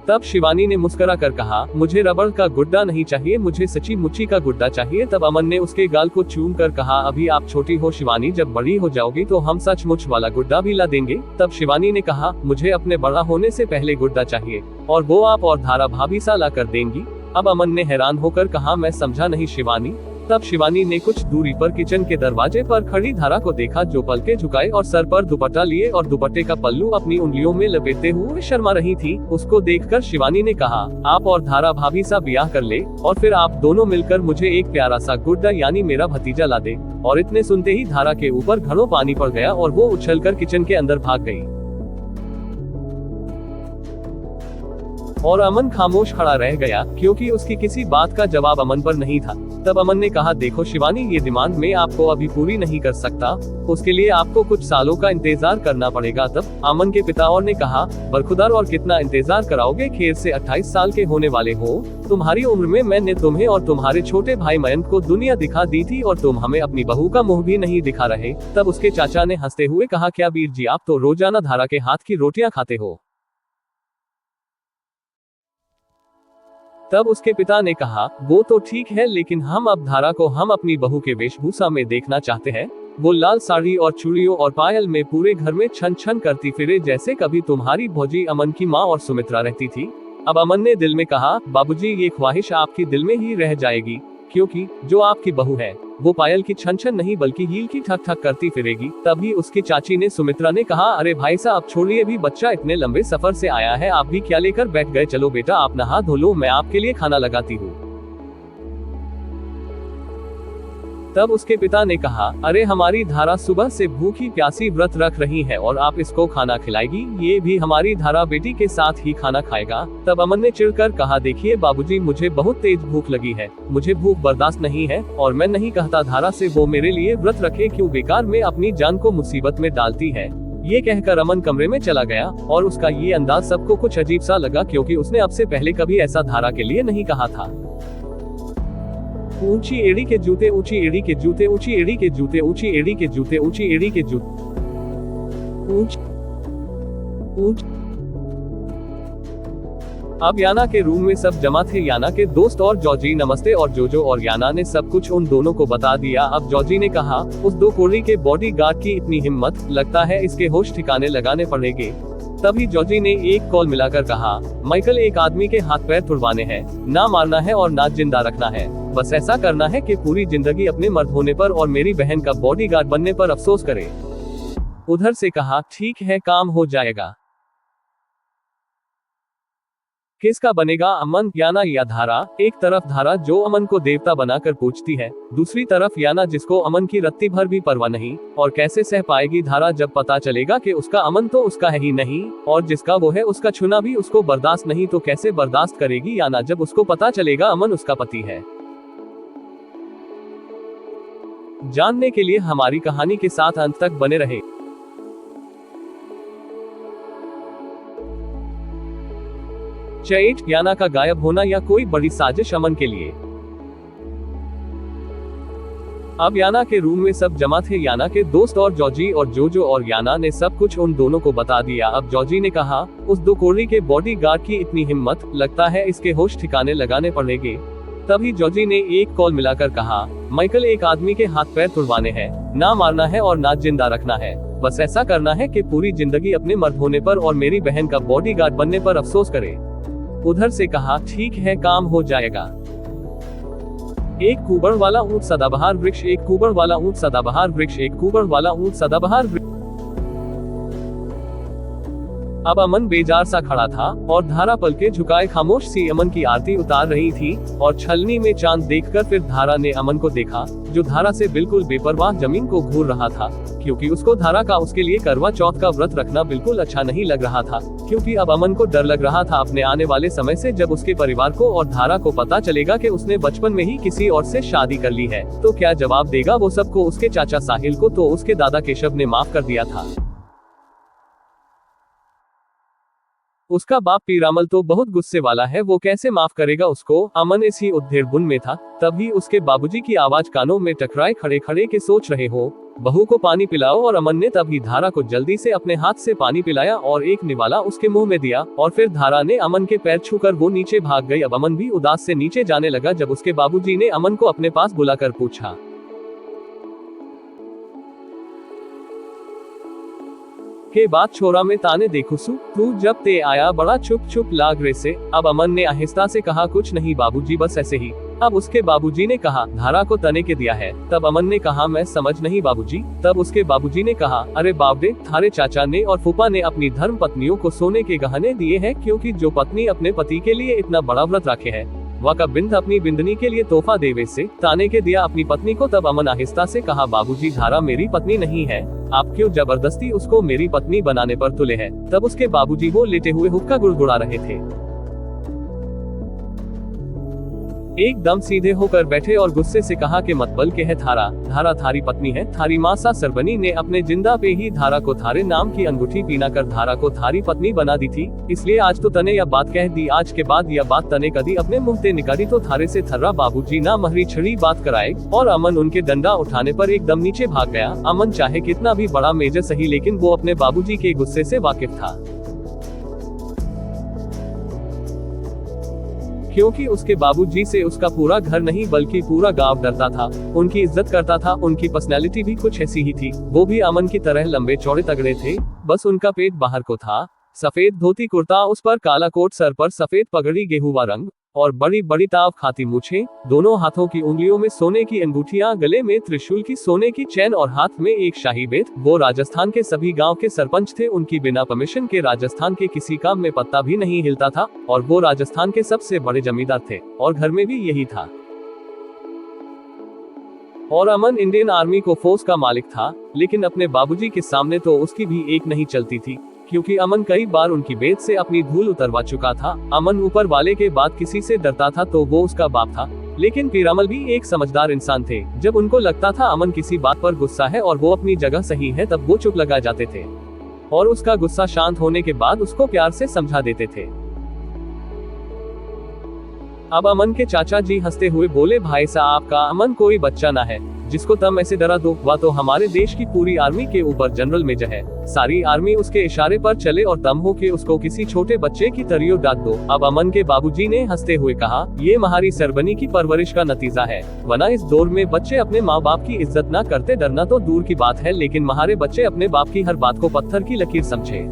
तब शिवानी ने मुस्कुरा कर कहा, मुझे रबड़ का गुड्डा नहीं चाहिए, मुझे सच्ची मुच्ची का गुड्डा चाहिए। तब अमन ने उसके गाल को चूम कर कहा, अभी आप छोटी हो शिवानी, जब बड़ी हो जाओगी तो हम सचमुच वाला गुड्डा भी ला देंगे। तब शिवानी ने कहा, मुझे अपने बड़ा होने से पहले गुड्डा चाहिए, और वो आप और धारा भाभी सा ला कर देंगी। अब अमन ने हैरान होकर कहा, मैं समझा नहीं शिवानी। तब शिवानी ने कुछ दूरी पर किचन के दरवाजे पर खड़ी धारा को देखा, जो पलके झुकाए और सर पर दुपट्टा लिए और दुपट्टे का पल्लू अपनी उंगलियों में लपेटते हुए शर्मा रही थी। उसको देखकर शिवानी ने कहा, आप और धारा भाभी सा ब्याह कर ले, और फिर आप दोनों मिलकर मुझे एक प्यारा सा गुड्डा यानी मेरा भतीजा ला दे। और इतने सुनते ही धारा के ऊपर घड़ों पानी पड़ गया और वो उछलकर किचन के अंदर भाग गई, और अमन खामोश खड़ा रह गया, क्योंकि उसकी किसी बात का जवाब अमन पर नहीं था। तब अमन ने कहा, देखो शिवानी, ये डिमांड मैं आपको अभी पूरी नहीं कर सकता, उसके लिए आपको कुछ सालों का इंतजार करना पड़ेगा। तब अमन के पिता और ने कहा, बरखुदार और कितना इंतजार कराओगे, खेर से 28 साल के होने वाले हो। तुम्हारी उम्र में मैंने तुम्हें और तुम्हारे छोटे भाई मयंक को दुनिया दिखा दी थी, और तुम हमें अपनी बहू का मुंह भी नहीं दिखा रहे। तब उसके चाचा ने हंसते हुए कहा, क्या वीर जी, आप तो रोजाना धारा के हाथ की रोटियां खाते हो। तब उसके पिता ने कहा, वो तो ठीक है, लेकिन हम अब धारा को हम अपनी बहू के वेशभूषा में देखना चाहते हैं। वो लाल साड़ी और चूड़ियों और पायल में पूरे घर में छन छन करती फिरे, जैसे कभी तुम्हारी भौजी अमन की माँ और सुमित्रा रहती थी। अब अमन ने दिल में कहा, बाबूजी, ये ख्वाहिश आपकी दिल में ही रह जाएगी, क्योंकि जो आपकी बहू है वो पायल की छन छन नहीं बल्कि हील की ठक ठक करती फिरेगी। तभी उसकी चाची ने सुमित्रा ने कहा, अरे भाई साहब छोड़िए, भी बच्चा इतने लंबे सफर से आया है, आप भी क्या लेकर बैठ गए? चलो बेटा, आप नहा धो लो, मैं आपके लिए खाना लगाती हूँ। तब उसके पिता ने कहा, अरे हमारी धारा सुबह से भूखी प्यासी व्रत रख रही है और आप इसको खाना खिलाएगी? ये भी हमारी धारा बेटी के साथ ही खाना खाएगा। तब अमन ने चिढ़कर कहा, देखिए बाबूजी, मुझे बहुत तेज भूख लगी है, मुझे भूख बर्दाश्त नहीं है, और मैं नहीं कहता धारा से वो मेरे लिए व्रत रखे, क्यों बेकार में अपनी जान को मुसीबत में डालती है। ये कहकर अमन कमरे में चला गया, और उसका ये अंदाज सबको कुछ अजीब सा लगा, क्योंकि उसने अब से पहले कभी ऐसा धारा के लिए नहीं कहा था। ऊंची एड़ी के जूते, ऊंची एड़ी के जूते, ऊंची एड़ी के जूते, ऊंची एड़ी के जूते, ऊंची एड़ी के जूते, ऊंच। अब याना के रूम में सब जमा थे, याना के दोस्त और जॉर्जी। नमस्ते। और जोजो और याना ने सब कुछ उन दोनों को बता दिया। अब जॉर्जी ने कहा, उस दो कोड़ी के बॉडीगार्ड की इतनी हिम्मत, लगता है इसके होश ठिकाने लगाने पड़ेंगे। तभी जॉर्जी ने एक कॉल मिलाकर कहा, माइकल, एक आदमी के हाथ पैर तुड़वाने हैं, ना मारना है और ना जिंदा रखना है। बस ऐसा करना है कि पूरी जिंदगी अपने मर्द होने पर और मेरी बहन का बॉडीगार्ड बनने पर अफसोस करे। उधर से कहा, ठीक है, काम हो जाएगा। किसका बनेगा अमन, याना या धारा? एक तरफ धारा जो अमन को देवता बनाकर पूछती है, दूसरी तरफ याना जिसको अमन की रत्ती भर भी परवाह नहीं। और कैसे सह पाएगी धारा जब पता चलेगा कि उसका अमन तो उसका है ही नहीं, और जिसका वो है उसका छूना भी उसको बर्दाश्त नहीं, तो कैसे बर्दाश्त करेगी याना जब उसको पता चलेगा अमन उसका पति है। जानने के लिए हमारी कहानी के साथ अंत तक बने रहे। चैट, याना का गायब होना या कोई बड़ी साजिश अमन के लिए? अब याना के रूम में सब जमा थे, याना के दोस्त और जॉर्जी और जोजो, और याना ने सब कुछ उन दोनों को बता दिया। अब जॉर्जी ने कहा, उस दो कोड़ी के बॉडीगार्ड की इतनी हिम्मत, लगता है इसके होश ठिकाने लगाने पड़ेंगे। तभी जॉर्जी ने एक कॉल मिलाकर कहा, माइकल, एक आदमी के हाथ पैर तुड़वाने हैं, ना मारना है और ना जिंदा रखना है। बस ऐसा करना है कि पूरी जिंदगी अपने मर्द होने पर और मेरी बहन का बॉडीगार्ड बनने पर अफसोस करे। उधर से कहा, ठीक है, काम हो जाएगा। एक कुबड़ वाला ऊंट सदाबहार वृक्ष, एक कुबड़ वाला ऊंट सदाबहार वृक्ष, एक कुबड़ वाला ऊंट सदाबहार वृक्ष। अब अमन बेजार सा खड़ा था और धारा पल के झुकाए खामोश सी अमन की आरती उतार रही थी और छलनी में चांद देखकर फिर धारा ने अमन को देखा, जो धारा से बिल्कुल बेपरवाह जमीन को घूर रहा था, क्योंकि उसको धारा का उसके लिए करवा चौथ का व्रत रखना बिल्कुल अच्छा नहीं लग रहा था। क्योंकि अब अमन को डर लग रहा था अपने आने वाले समय से, जब उसके परिवार को और धारा को पता चलेगा कि उसने बचपन में ही किसी और से शादी कर ली है, तो क्या जवाब देगा वो सबको। उसके चाचा साहिल को तो उसके दादा केशव ने माफ कर दिया था, उसका बाप पीरामल तो बहुत गुस्से वाला है, वो कैसे माफ करेगा उसको। अमन इसी उद्धेड़बुन में था, तभी उसके बाबूजी की आवाज कानों में टकराए। खड़े खड़े के सोच रहे हो, बहू को पानी पिलाओ। और अमन ने तभी धारा को जल्दी से अपने हाथ से पानी पिलाया और एक निवाला उसके मुंह में दिया और फिर धारा ने अमन के पैर छूकर वो नीचे भाग गई। अब अमन भी उदास से नीचे जाने लगा जब उसके बाबूजी ने अमन को अपने पास बुलाकर पूछा, के बाद छोरा में ताने देखुसु, तू जब ते आया बड़ा चुप चुप लाग रे से। अब अमन ने आहिस्ता से कहा, कुछ नहीं बाबूजी, बस ऐसे ही। अब उसके बाबूजी ने कहा, धारा को तने के दिया है। तब अमन ने कहा, मैं समझ नहीं बाबूजी। तब उसके बाबूजी ने कहा, अरे बाबडे, थारे चाचा ने और फूफा ने अपनी धर्म पत्नियों को सोने के गहने दिए हैं, क्योंकि जो पत्नी अपने पति के लिए इतना बड़ा व्रत रखे है, वह बिंद अपनी बिंदनी के लिए तोहफा देवे से ताने के दिया अपनी पत्नी को। तब अमन आहिस्ता से कहा, बाबूजी, धारा मेरी पत्नी नहीं है, आप क्यों जबरदस्ती उसको मेरी पत्नी बनाने पर तुले हैं। तब उसके बाबूजी वो लेटे हुए हुक्का गुड़गुड़ा रहे थे, एकदम सीधे होकर बैठे और गुस्से से कहा कि मत बल के है धारा, धारा थारी पत्नी है। थारी माँ सा सरबनी ने अपने जिंदा पे ही धारा को थारे नाम की अंगूठी पीना कर धारा को थारी पत्नी बना दी थी, इसलिए आज तो तने यह बात कह दी। आज के बाद यह बात तने कदी अपने मुंह से निकाली तो थारे से थर्रा बाबूजी ना महरी छड़ी बात कराए। और अमन उनके डंडा उठाने पर एकदम नीचे भाग गया। अमन चाहे कितना भी बड़ा मेजर सही, लेकिन वो अपने बाबूजी के गुस्से से वाकिफ था, क्योंकि उसके बाबूजी से उसका पूरा घर नहीं बल्कि पूरा गांव डरता था, उनकी इज्जत करता था। उनकी पर्सनैलिटी भी कुछ ऐसी ही थी, वो भी अमन की तरह लंबे चौड़े तगड़े थे, बस उनका पेट बाहर को था। सफेद धोती कुर्ता, उस पर काला कोट, सर पर सफेद पगड़ी गेहुआ रंग और बड़ी बड़ी ताव खाती मूछें, दोनों हाथों की उंगलियों में सोने की अंगूठियां, गले में त्रिशूल की सोने की चैन और हाथ में एक शाही बेत। वो राजस्थान के सभी गांव के सरपंच थे, उनकी बिना परमिशन के राजस्थान के किसी काम में पत्ता भी नहीं हिलता था और वो राजस्थान के सबसे बड़े जमींदार थे और घर में भी यही था। और अमन इंडियन आर्मी को फोर्स का मालिक था, लेकिन अपने बाबूजी के सामने तो उसकी भी एक नहीं चलती थी, क्योंकि अमन कई बार उनकी बेत से अपनी धूल उतरवा चुका था। अमन ऊपर वाले के बाद किसी से डरता था तो वो उसका बाप था, लेकिन पीरामल भी एक समझदार इंसान थे। जब उनको लगता था अमन किसी बात पर गुस्सा है और वो अपनी जगह सही है, तब वो चुप लगा जाते थे और उसका गुस्सा शांत होने के बाद उसको प्यार से समझा देते थे। अब अमन के चाचा जी हंसते हुए बोले, भाई साहब का अमन कोई बच्चा ना है जिसको तुम ऐसे डरा दो, वह तो हमारे देश की पूरी आर्मी के ऊपर जनरल मेजर है, सारी आर्मी उसके इशारे पर चले और तुम हो के उसको किसी छोटे बच्चे की तरियो डांट दो। अब अमन के बाबूजी ने हंसते हुए कहा, ये हमारी सरबनी की परवरिश का नतीजा है, वरना इस दौर में बच्चे अपने माँ बाप की इज्जत ना करते, डरना तो दूर की बात है, लेकिन हमारे बच्चे अपने बाप की हर बात को पत्थर की लकीर समझे।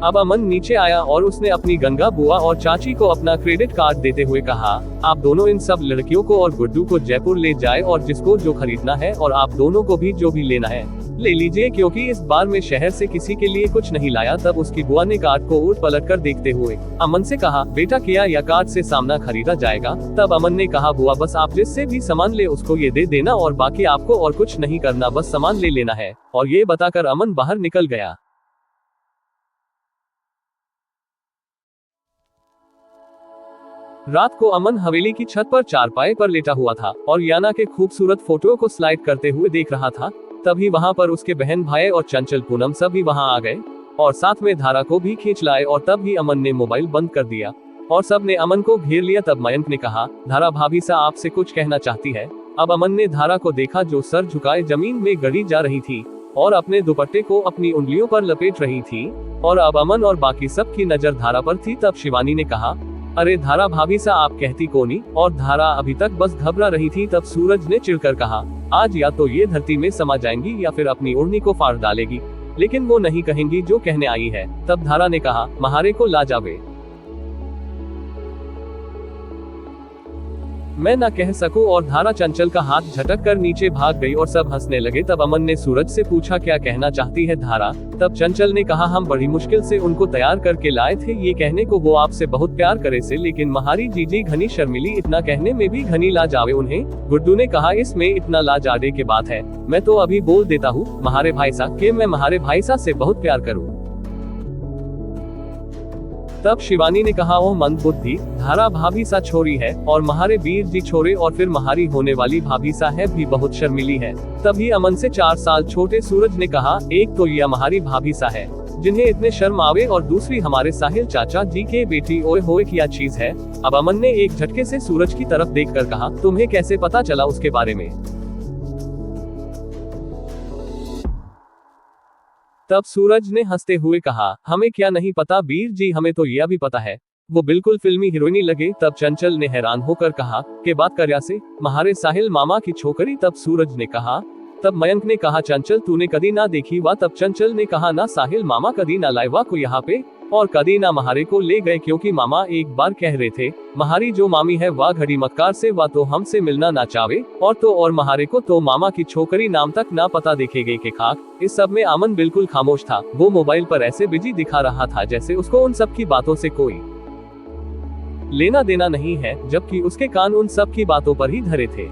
अब अमन नीचे आया और उसने अपनी गंगा बुआ और चाची को अपना क्रेडिट कार्ड देते हुए कहा, आप दोनों इन सब लड़कियों को और गुड्डू को जयपुर ले जाए और जिसको जो खरीदना है और आप दोनों को भी जो भी लेना है ले लीजिए, क्योंकि इस बार मैं शहर से किसी के लिए कुछ नहीं लाया। तब उसकी बुआ ने कार्ड को उलट पलट कर देखते हुए अमन से कहा, बेटा क्या या कार्ड से सामना खरीदा जाएगा? तब अमन ने कहा, बुआ बस आप जिससे भी सामान ले उसको ये दे देना और बाकी आपको और कुछ नहीं करना, बस सामान ले लेना है। और ये बताकर अमन बाहर निकल गया। रात को अमन हवेली की छत पर चारपाई पर लेटा हुआ था और याना के खूबसूरत फोटो को स्लाइड करते हुए देख रहा था। तभी वहां पर उसके बहन भाई और चंचल पूनम सभी वहां आ गए और साथ में धारा को भी खींच लाए और तब ही अमन ने मोबाइल बंद कर दिया और सब ने अमन को घेर लिया। तब मयंक ने कहा, धारा भाभी सा आपसे कुछ कहना चाहती है। अब अमन ने धारा को देखा जो सर झुकाए जमीन में गड़ी जा रही थी और अपने दुपट्टे को अपनी उंगलियों पर लपेट रही थी और अब अमन और बाकी सब की नजर धारा पर थी। तब शिवानी ने कहा, अरे धारा भाभी सा आप कहती कोनी? और धारा अभी तक बस घबरा रही थी। तब सूरज ने चिढ़कर कहा, आज या तो ये धरती में समा जाएंगी या फिर अपनी ओढ़नी को फाड़ डालेगी, लेकिन वो नहीं कहेंगी जो कहने आई है। तब धारा ने कहा, महारे को ला जावे। मैं ना कह सकूं और धारा चंचल का हाथ झटक कर नीचे भाग गई और सब हंसने लगे। तब अमन ने सूरज से पूछा क्या कहना चाहती है धारा। तब चंचल ने कहा हम बड़ी मुश्किल से उनको तैयार करके लाए थे, ये कहने को वो आपसे बहुत प्यार करे से, लेकिन महारी जीजी घनी शर्मिली, इतना कहने में भी घनी लाज आवे उन्हें। गुड्डू ने कहा इसमें इतना लाज आने की बात है, मैं तो अभी बोल देता हूँ महारे भाईसा के मैं महारे भाईसा से बहुत प्यार करूँ। तब शिवानी ने कहा ओ मंद बुद्धि, धारा भाभी सा छोरी है और महारे वीर जी छोरे और फिर महारी होने वाली भाभी सा है भी बहुत शर्मिली है। तभी अमन से 4 साल छोटे सूरज ने कहा एक तो यह महारी भाभी सा है जिन्हें इतने शर्म आवे और दूसरी हमारे साहिल चाचा जी के बेटी, ओए होए क्या चीज है। अब अमन ने एक झटके से सूरज की तरफ देखकर कहा तुम्हें कैसे पता चला उसके बारे में। तब सूरज ने हंसते हुए कहा हमें क्या नहीं पता वीर जी, हमें तो यह भी पता है वो बिल्कुल फिल्मी हीरोइनी लगे। तब चंचल ने हैरान होकर कहा के बात कर्या से महारे साहिल मामा की छोकरी। तब सूरज ने कहा, तब मयंक ने कहा चंचल तूने कदी ना देखी वा। तब चंचल ने कहा ना साहिल मामा कदी ना लाए वा को यहाँ पे और कदी ना महारे को ले गए, क्योंकि मामा एक बार कह रहे थे महारी जो मामी है वह घड़ी मक्कार से वा तो हमसे मिलना ना चावे और महारे को तो मामा की छोकरी नाम तक ना पता देखेगे के खाक। इस सब में अमन बिल्कुल खामोश था, वो मोबाइल पर ऐसे बिजी दिखा रहा था जैसे उसको उन सब की बातों से कोई लेना देना नहीं है, जबकि उसके कान उन सब की बातों पर ही धरे थे।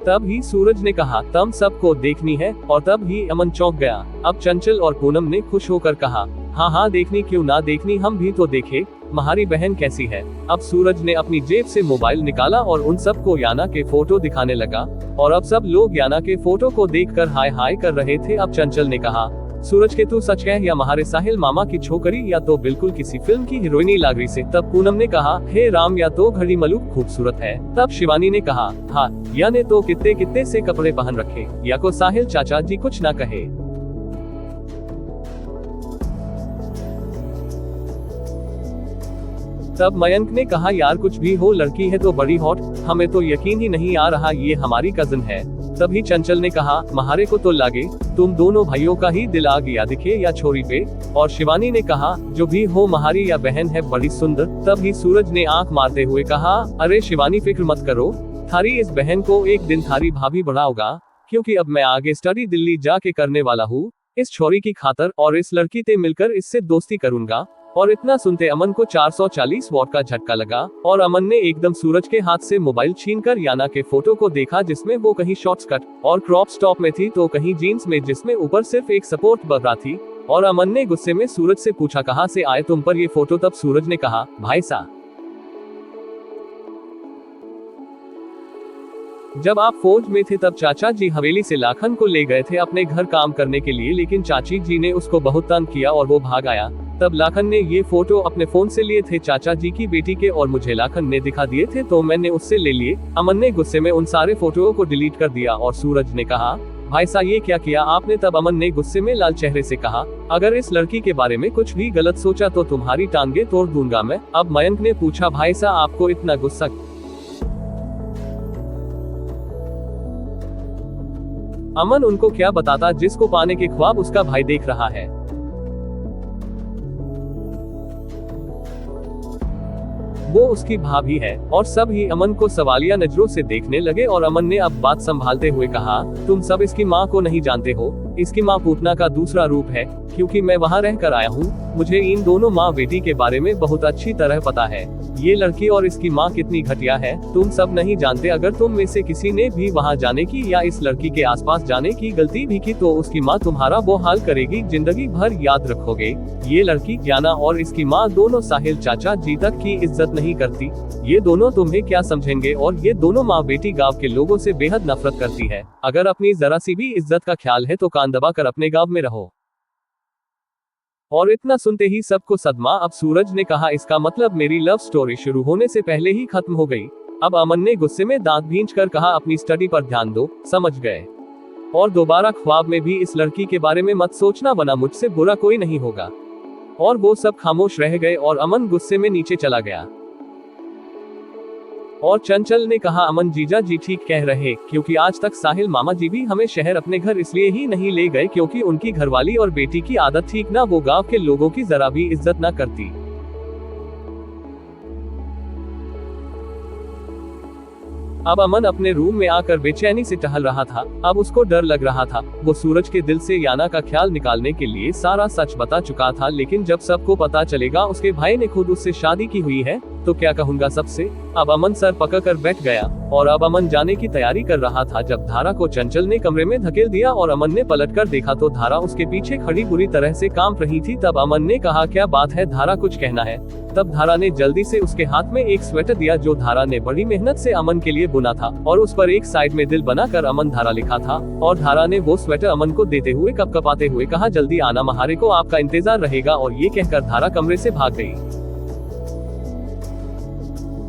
तब ही सूरज ने कहा तम सबको देखनी है और तब ही अमन चौंक गया। अब चंचल और पूनम ने खुश होकर कहा हाँ हाँ देखनी क्यों ना देखनी, हम भी तो देखे महारी बहन कैसी है। अब सूरज ने अपनी जेब से मोबाइल निकाला और उन सबको याना के फोटो दिखाने लगा और अब सब लोग याना के फोटो को देखकर हाय हाय कर रहे थे। अब चंचल ने कहा सूरज के तू सच कह या महारे साहिल मामा की छोकरी या तो बिल्कुल किसी फिल्म की हीरोइनी लाग रही से। तब पूनम ने कहा हे राम या तो घड़ी मलूक खूबसूरत है। तब शिवानी ने कहा हाँ या ने तो कितने कितने से कपड़े पहन रखे या को साहिल चाचा जी कुछ ना कहे। तब मयंक ने कहा यार कुछ भी हो लड़की है तो बड़ी हॉट, हमें तो यकीन ही नहीं आ रहा ये हमारी कजन है। तभी चंचल ने कहा महारे को तो लागे तुम दोनों भाइयों का ही दिल आ गया दिखे या छोरी पे। और शिवानी ने कहा जो भी हो महारी या बहन है बड़ी सुंदर। तभी सूरज ने आंख मारते हुए कहा अरे शिवानी फिक्र मत करो, थारी इस बहन को एक दिन थारी भाभी बढ़ाओगा, क्योंकि अब मैं आगे स्टडी दिल्ली जाके करने वाला हूँ इस छोरी की खातर और इस लड़की से मिलकर इससे दोस्ती करूंगा। और इतना सुनते अमन को 440 वॉट का झटका लगा और अमन ने एकदम सूरज के हाथ से मोबाइल छीनकर याना के फोटो को देखा, जिसमें वो कहीं शॉर्ट्स कट और क्रॉप टॉप में थी तो कहीं जीन्स में, जिसमें ऊपर सिर्फ एक सपोर्ट बरा थी। और अमन ने गुस्से में सूरज से पूछा कहाँ से आए तुम पर ये फोटो। तब सूरज ने कहा भाई साहब जब आप फौज में थे तब चाचा जी हवेली से लाखन को ले गए थे अपने घर काम करने के लिए, लेकिन चाची जी ने उसको बहुत तंग किया और वो भाग आया। तब लाखन ने ये फोटो अपने फोन से लिए थे चाचा जी की बेटी के और मुझे लाखन ने दिखा दिए थे तो मैंने उससे ले लिए। अमन ने गुस्से में उन सारे फोटोओं को डिलीट कर दिया और सूरज ने कहा भाई साहब ये क्या किया आपने। तब अमन ने गुस्से में लाल चेहरे से कहा अगर इस लड़की के बारे में कुछ भी गलत सोचा तो तुम्हारी टांगे तोड़ दूंगा मैं। अब मयंक ने पूछा भाई साहब आपको इतना गुस्सा। अमन उनको क्या बताता जिसको पाने के ख्वाब उसका भाई देख रहा है। वो उसकी भाभी है और सब ही अमन को सवालिया नजरों से देखने लगे और अमन ने अब बात संभालते हुए कहा तुम सब इसकी माँ को नहीं जानते हो, इसकी माँ पूतना का दूसरा रूप है, क्योंकि मैं वहाँ रह कर आया हूँ। मुझे इन दोनों माँ बेटी के बारे में बहुत अच्छी तरह पता है। ये लड़की और इसकी माँ कितनी घटिया है तुम सब नहीं जानते। अगर तुम में से किसी ने भी वहाँ जाने की या इस लड़की के आसपास जाने की गलती भी की तो उसकी माँ तुम्हारा वो हाल करेगी, जिंदगी भर याद रखोगे। ये लड़की याना और इसकी माँ दोनों साहिल चाचा जी तक की इज्जत नहीं करती। ये दोनों तुम्हें क्या समझेंगे और ये दोनों माँ बेटी गांव के लोगों से बेहद नफरत करती है। अगर अपनी जरा सी भी इज्जत का ख्याल है तो कान दबा कर अपने गांव में रहो। और इतना सुनते ही सबको सदमा। अब सूरज ने कहा इसका मतलब मेरी लव स्टोरी शुरू होने से पहले ही खत्म हो गई। अब अमन ने गुस्से में दांत भींच कर कहा अपनी स्टडी पर ध्यान दो, समझ गए, और दोबारा ख्वाब में भी इस लड़की के बारे में मत सोचना वरना मुझसे बुरा कोई नहीं होगा। और वो सब खामोश रह गए और अमन गुस्से में नीचे चला गया। और चंचल ने कहा अमन जीजा जी ठीक कह रहे, क्योंकि आज तक साहिल मामा जी भी हमें शहर अपने घर इसलिए ही नहीं ले गए क्योंकि उनकी घरवाली और बेटी की आदत ठीक ना वो गांव के लोगों की जरा भी इज्जत ना करती। अब अमन अपने रूम में आकर बेचैनी से टहल रहा था। अब उसको डर लग रहा था। वो सूरज के दिल से याना का ख्याल निकालने के लिए सारा सच बता चुका था, लेकिन जब सबको पता चलेगा उसके भाई ने खुद उससे शादी की हुई है तो क्या कहूँगा सबसे। अब अमन सर पकड़ कर बैठ गया और अब अमन जाने की तैयारी कर रहा था जब धारा को चंचल ने कमरे में धकेल दिया और अमन ने पलट कर देखा तो धारा उसके पीछे खड़ी बुरी तरह से कांप रही थी। तब अमन ने कहा, क्या बात है धारा, कुछ कहना है? तब धारा ने जल्दी से उसके हाथ में एक स्वेटर दिया जो धारा ने बड़ी मेहनत से अमन के लिए बुना था और उस पर एक साइड में दिल बनाकर अमन धारा लिखा था। और धारा ने वो स्वेटर अमन को देते हुए कपकपाते हुए कहा, जल्दी आना, महारे को आपका इंतजार रहेगा। और ये कहकर धारा कमरे से भाग गई।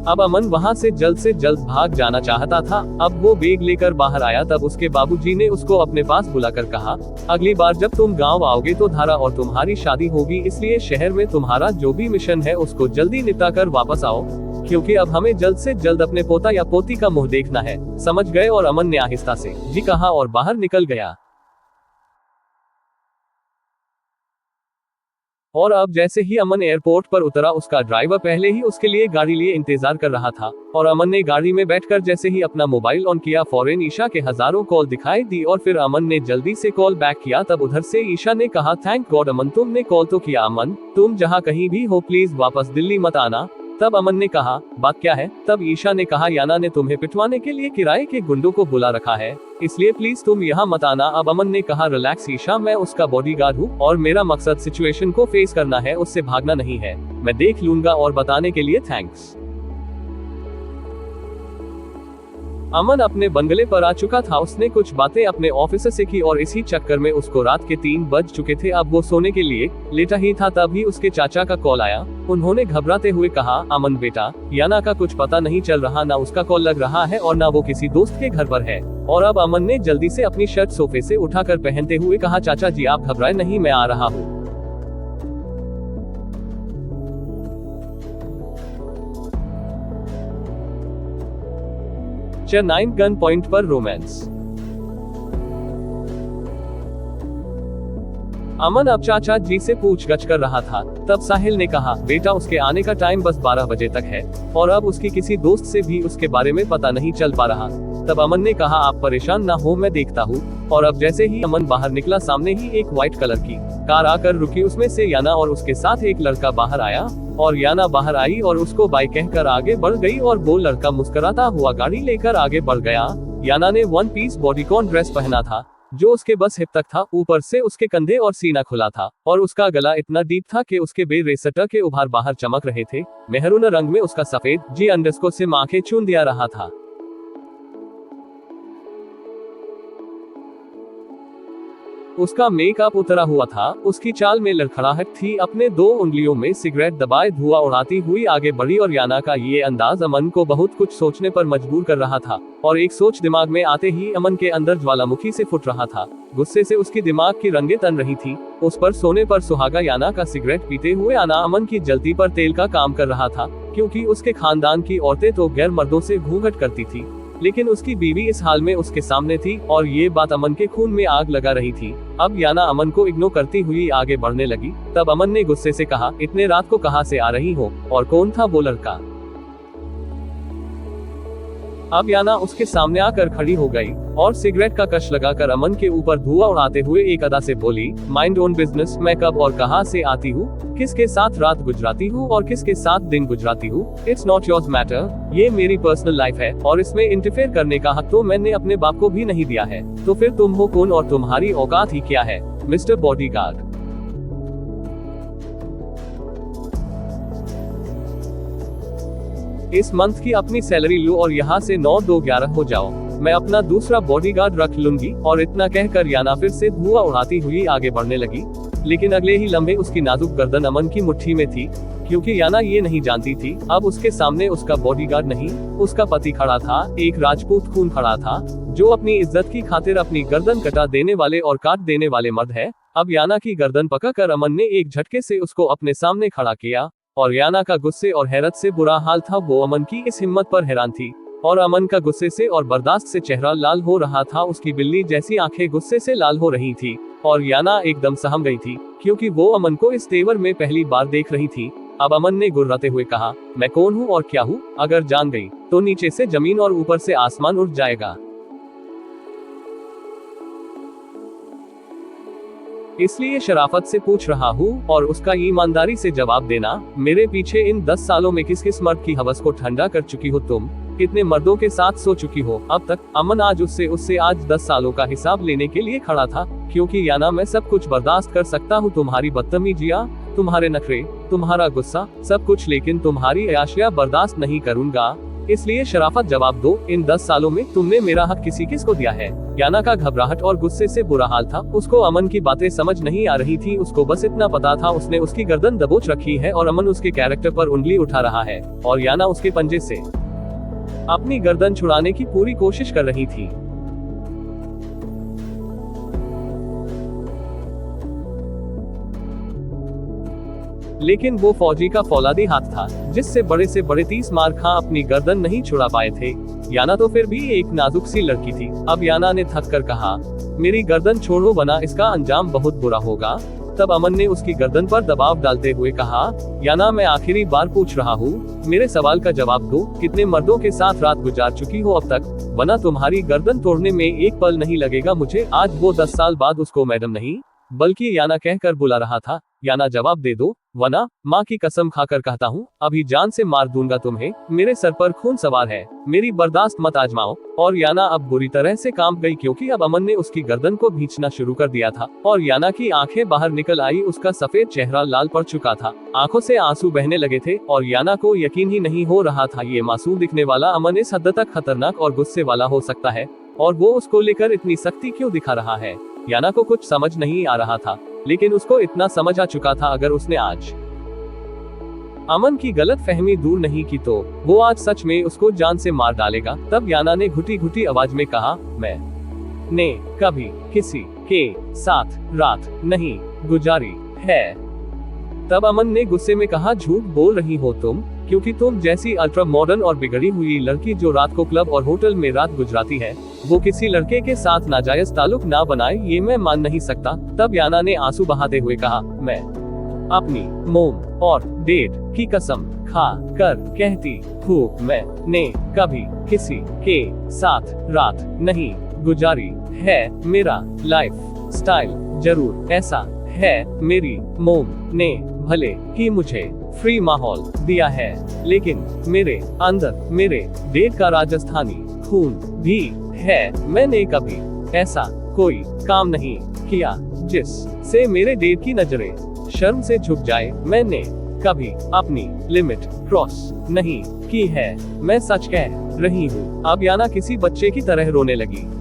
अब अमन वहाँ से जल्द भाग जाना चाहता था। अब वो बैग लेकर बाहर आया तब उसके बाबूजी ने उसको अपने पास बुलाकर कहा, अगली बार जब तुम गांव आओगे तो धारा और तुम्हारी शादी होगी, इसलिए शहर में तुम्हारा जो भी मिशन है उसको जल्दी निपटा कर वापस आओ, क्योंकि अब हमें जल्द से जल्द अपने पोता या पोती का मुंह देखना है, समझ गए? और अमन ने आहिस्ता से जी कहा और बाहर निकल गया। और अब जैसे ही अमन एयरपोर्ट पर उतरा, उसका ड्राइवर पहले ही उसके लिए गाड़ी लिए इंतजार कर रहा था। और अमन ने गाड़ी में बैठकर जैसे ही अपना मोबाइल ऑन किया, फौरन ईशा के हजारों कॉल दिखाई दी और फिर अमन ने जल्दी से कॉल बैक किया। तब उधर से ईशा ने कहा, थैंक गॉड अमन, तुमने कॉल तो किया। अमन, तुम जहाँ कहीं भी हो प्लीज वापस दिल्ली मत आना। तब अमन ने कहा, बात क्या है? तब ईशा ने कहा, याना ने तुम्हें पिटवाने के लिए किराए के गुंडों को बुला रखा है, इसलिए प्लीज तुम यहाँ मत आना। अब अमन ने कहा, रिलैक्स ईशा, मैं उसका बॉडीगार्ड हूँ और मेरा मकसद सिचुएशन को फेस करना है, उससे भागना नहीं है। मैं देख लूंगा और बताने के लिए थैंक्स। अमन अपने बंगले पर आ चुका था। उसने कुछ बातें अपने ऑफिसर से की और इसी चक्कर में उसको रात के 3 बज चुके थे। अब वो सोने के लिए लेटा ही था तभी उसके चाचा का कॉल आया। उन्होंने घबराते हुए कहा, अमन बेटा, याना का कुछ पता नहीं चल रहा, ना उसका कॉल लग रहा है और ना वो किसी दोस्त के घर पर है। और अब अमन ने जल्दी से अपनी शर्ट सोफे से उठाकर पहनते हुए कहा, चाचा जी आप घबराए नहीं, मैं आ रहा हूँ। चेन्नई गन पॉइंट पर रोमांस। अमन अब चाचा जी से पूछगछ कर रहा था। तब साहिल ने कहा, बेटा उसके आने का टाइम बस 12 बजे तक है और अब उसकी किसी दोस्त से भी उसके बारे में पता नहीं चल पा रहा। तब अमन ने कहा, आप परेशान ना हो, मैं देखता हूँ। और अब जैसे ही अमन बाहर निकला, सामने ही एक व्हाइट कलर की कार आकर रुकी। उसमें से याना और उसके साथ एक लड़का बाहर आया और याना बाहर आई और उसको बाय कहकर आगे बढ़ गई और वो लड़का मुस्कुराता हुआ गाड़ी लेकर आगे बढ़ गया। याना ने 1 पीस बॉडीकॉन ड्रेस पहना था जो उसके बस हिप तक था, ऊपर से उसके कंधे और सीना खुला था और उसका गला इतना डीप था कि उसके बेरेसटर के उभार बाहर चमक रहे थे। मेहरून रंग में उसका सफेद जी अंडरस्कोर से आंखें चून दिया रहा था। उसका मेकअप उतरा हुआ था, उसकी चाल में लड़खड़ाहट थी। अपने 2 उंगलियों में सिगरेट दबाए धुआं उड़ाती हुई आगे बढ़ी और याना का ये अंदाज अमन को बहुत कुछ सोचने पर मजबूर कर रहा था। और एक सोच दिमाग में आते ही अमन के अंदर ज्वालामुखी से फुट रहा था। गुस्से से उसकी दिमाग की रंगें तन रही थी। उस पर सोने पर सुहागा याना का सिगरेट पीते हुए आना अमन की जलती पर तेल का काम कर रहा था, क्योंकि उसके खानदान की औरतें तो गैर मर्दों से घूंघट करती थी, लेकिन उसकी बीवी इस हाल में उसके सामने थी और ये बात अमन के खून में आग लगा रही थी। अब याना अमन को इग्नोर करती हुई आगे बढ़ने लगी। तब अमन ने गुस्से से कहा, इतने रात को कहां से आ रही हो और कौन था वो लड़का? अब याना उसके सामने आकर खड़ी हो गई और सिगरेट का कश लगाकर अमन के ऊपर धुआं उड़ाते हुए एक अदा से बोली, माइंड ओन बिजनेस, मैं कब और कहां से आती हूँ, किसके साथ रात गुजराती हूँ और किसके साथ दिन गुजराती हूँ, इट्स नॉट योर्स मैटर। ये मेरी पर्सनल लाइफ है और इसमें इंटरफेयर करने का हक तो मैंने अपने बाप को भी नहीं दिया है। तो फिर तुम हो कौन और तुम्हारी औकात ही क्या है, मिस्टर बॉडीगार्ड? इस मंथ की अपनी सैलरी लो और यहाँ से 9-2-11 हो जाओ, मैं अपना दूसरा बॉडीगार्ड रख लूंगी। और इतना कहकर याना फिर से धुआं उड़ाती हुई आगे बढ़ने लगी, लेकिन अगले ही लम्हे उसकी नाजुक गर्दन अमन की मुट्ठी में थी, क्योंकि याना ये नहीं जानती थी अब उसके सामने उसका बॉडीगार्ड नहीं, उसका पति खड़ा था। एक राजपूत खून खड़ा था जो अपनी इज्जत की खातिर अपनी गर्दन कटा देने वाले और काट देने वाले मर्द है। अब याना की गर्दन पकड़कर अमन ने एक झटके से उसको अपने सामने खड़ा किया और याना का गुस्से और हैरत से बुरा हाल था। वो अमन की इस हिम्मत पर हैरान थी और अमन का गुस्से से और बर्दाश्त से चेहरा लाल हो रहा था। उसकी बिल्ली जैसी आंखें गुस्से से लाल हो रही थी और याना एकदम सहम गई थी, क्योंकि वो अमन को इस तेवर में पहली बार देख रही थी। अब अमन ने गुर्राते हुए कहा, मैं कौन हूँ और क्या हूँ? अगर जान गई तो नीचे से जमीन और ऊपर से आसमान उठ जाएगा। इसलिए शराफत से पूछ रहा हूँ और उसका ईमानदारी से जवाब देना, मेरे पीछे इन 10 सालों में किस किस मर्द की हवस को ठंडा कर चुकी हो तुम? कितने मर्दों के साथ सो चुकी हो अब तक? अमन आज उससे आज 10 सालों का हिसाब लेने के लिए खड़ा था, क्योंकि याना मैं सब कुछ बर्दाश्त कर सकता हूँ, तुम्हारी बदतमीजियाँ, तुम्हारे नखरे, तुम्हारा गुस्सा, सब कुछ, लेकिन तुम्हारी अयाशियाँ बर्दाश्त नहीं करूँगा। इसलिए शराफत जवाब दो, इन 10 सालों में तुमने मेरा हक किसी किसको दिया है? याना का घबराहट और गुस्से से बुरा हाल था। उसको अमन की बातें समझ नहीं आ रही थी। उसको बस इतना पता था उसने उसकी गर्दन दबोच रखी है और अमन उसके कैरेक्टर पर उंगली उठा रहा है और याना उसके पंजे से अपनी गर्दन छुड़ाने की पूरी कोशिश कर रही थी। लेकिन वो फौजी का फौलादी हाथ था, जिससे बड़े से बड़े 30 मार खा अपनी गर्दन नहीं छुड़ा पाए थे। याना तो फिर भी एक नाजुक सी लड़की थी। अब याना ने थक कर कहा, मेरी गर्दन छोड़ो वरना इसका अंजाम बहुत बुरा होगा। तब अमन ने उसकी गर्दन पर दबाव डालते हुए कहा, याना मैं आखिरी बार पूछ रहा हूँ, मेरे सवाल का जवाब दो, कितने मर्दों के साथ रात गुजार चुकी हो अब तक? वरना तुम्हारी गर्दन तोड़ने में एक पल नहीं लगेगा मुझे। आज वो 10 साल बाद उसको मैडम नहीं बल्कि याना कहकर बुला रहा था। याना जवाब दे दो, वरना माँ की कसम खाकर कहता हूँ अभी जान से मार दूंगा तुम्हें। मेरे सर पर खून सवार है, मेरी बर्दाश्त मत आजमाओ। और याना अब बुरी तरह से कांप गई, क्योंकि अब अमन ने उसकी गर्दन को भींचना शुरू कर दिया था और याना की आंखें बाहर निकल आई। उसका सफेद चेहरा लाल पड़ चुका था, आंखों से आंसू बहने लगे थे और याना को यकीन ही नहीं हो रहा था ये मासूम दिखने वाला अमन इस हद तक खतरनाक और गुस्से वाला हो सकता है, और वो उसको लेकर इतनी सख्ती क्यों दिखा रहा है। याना को कुछ समझ नहीं आ रहा था, लेकिन उसको इतना समझ आ चुका था, अगर उसने आज अमन की गलत फहमी दूर नहीं की तो वो आज सच में उसको जान से मार डालेगा। तब याना ने घुटी घुटी आवाज में कहा, मैं ने कभी किसी के साथ रात नहीं गुजारी है। तब अमन ने गुस्से में कहा, झूठ बोल रही हो तुम, क्योंकि तुम जैसी अल्ट्रा मॉडर्न और बिगड़ी हुई लड़की जो रात को क्लब और होटल में रात गुजराती है, वो किसी लड़के के साथ नाजायज ताल्लुक ना बनाए, ये मैं मान नहीं सकता। तब याना ने आंसू बहाते हुए कहा, मैं अपनी मोम और डेट की कसम खा कर कहती हूँ, मैंने कभी किसी के साथ रात नहीं गुजारी है। मेरा लाइफ स्टाइल जरूर ऐसा है, मेरी मोम ने भले ही मुझे फ्री माहौल दिया है, लेकिन मेरे अंदर मेरे डेट का राजस्थानी खून भी है। मैंने कभी ऐसा कोई काम नहीं किया जिससे मेरे डेट की नजरें शर्म से झुक जाए। मैंने कभी अपनी लिमिट क्रॉस नहीं की है, मैं सच कह रही हूँ। अब याना किसी बच्चे की तरह रोने लगी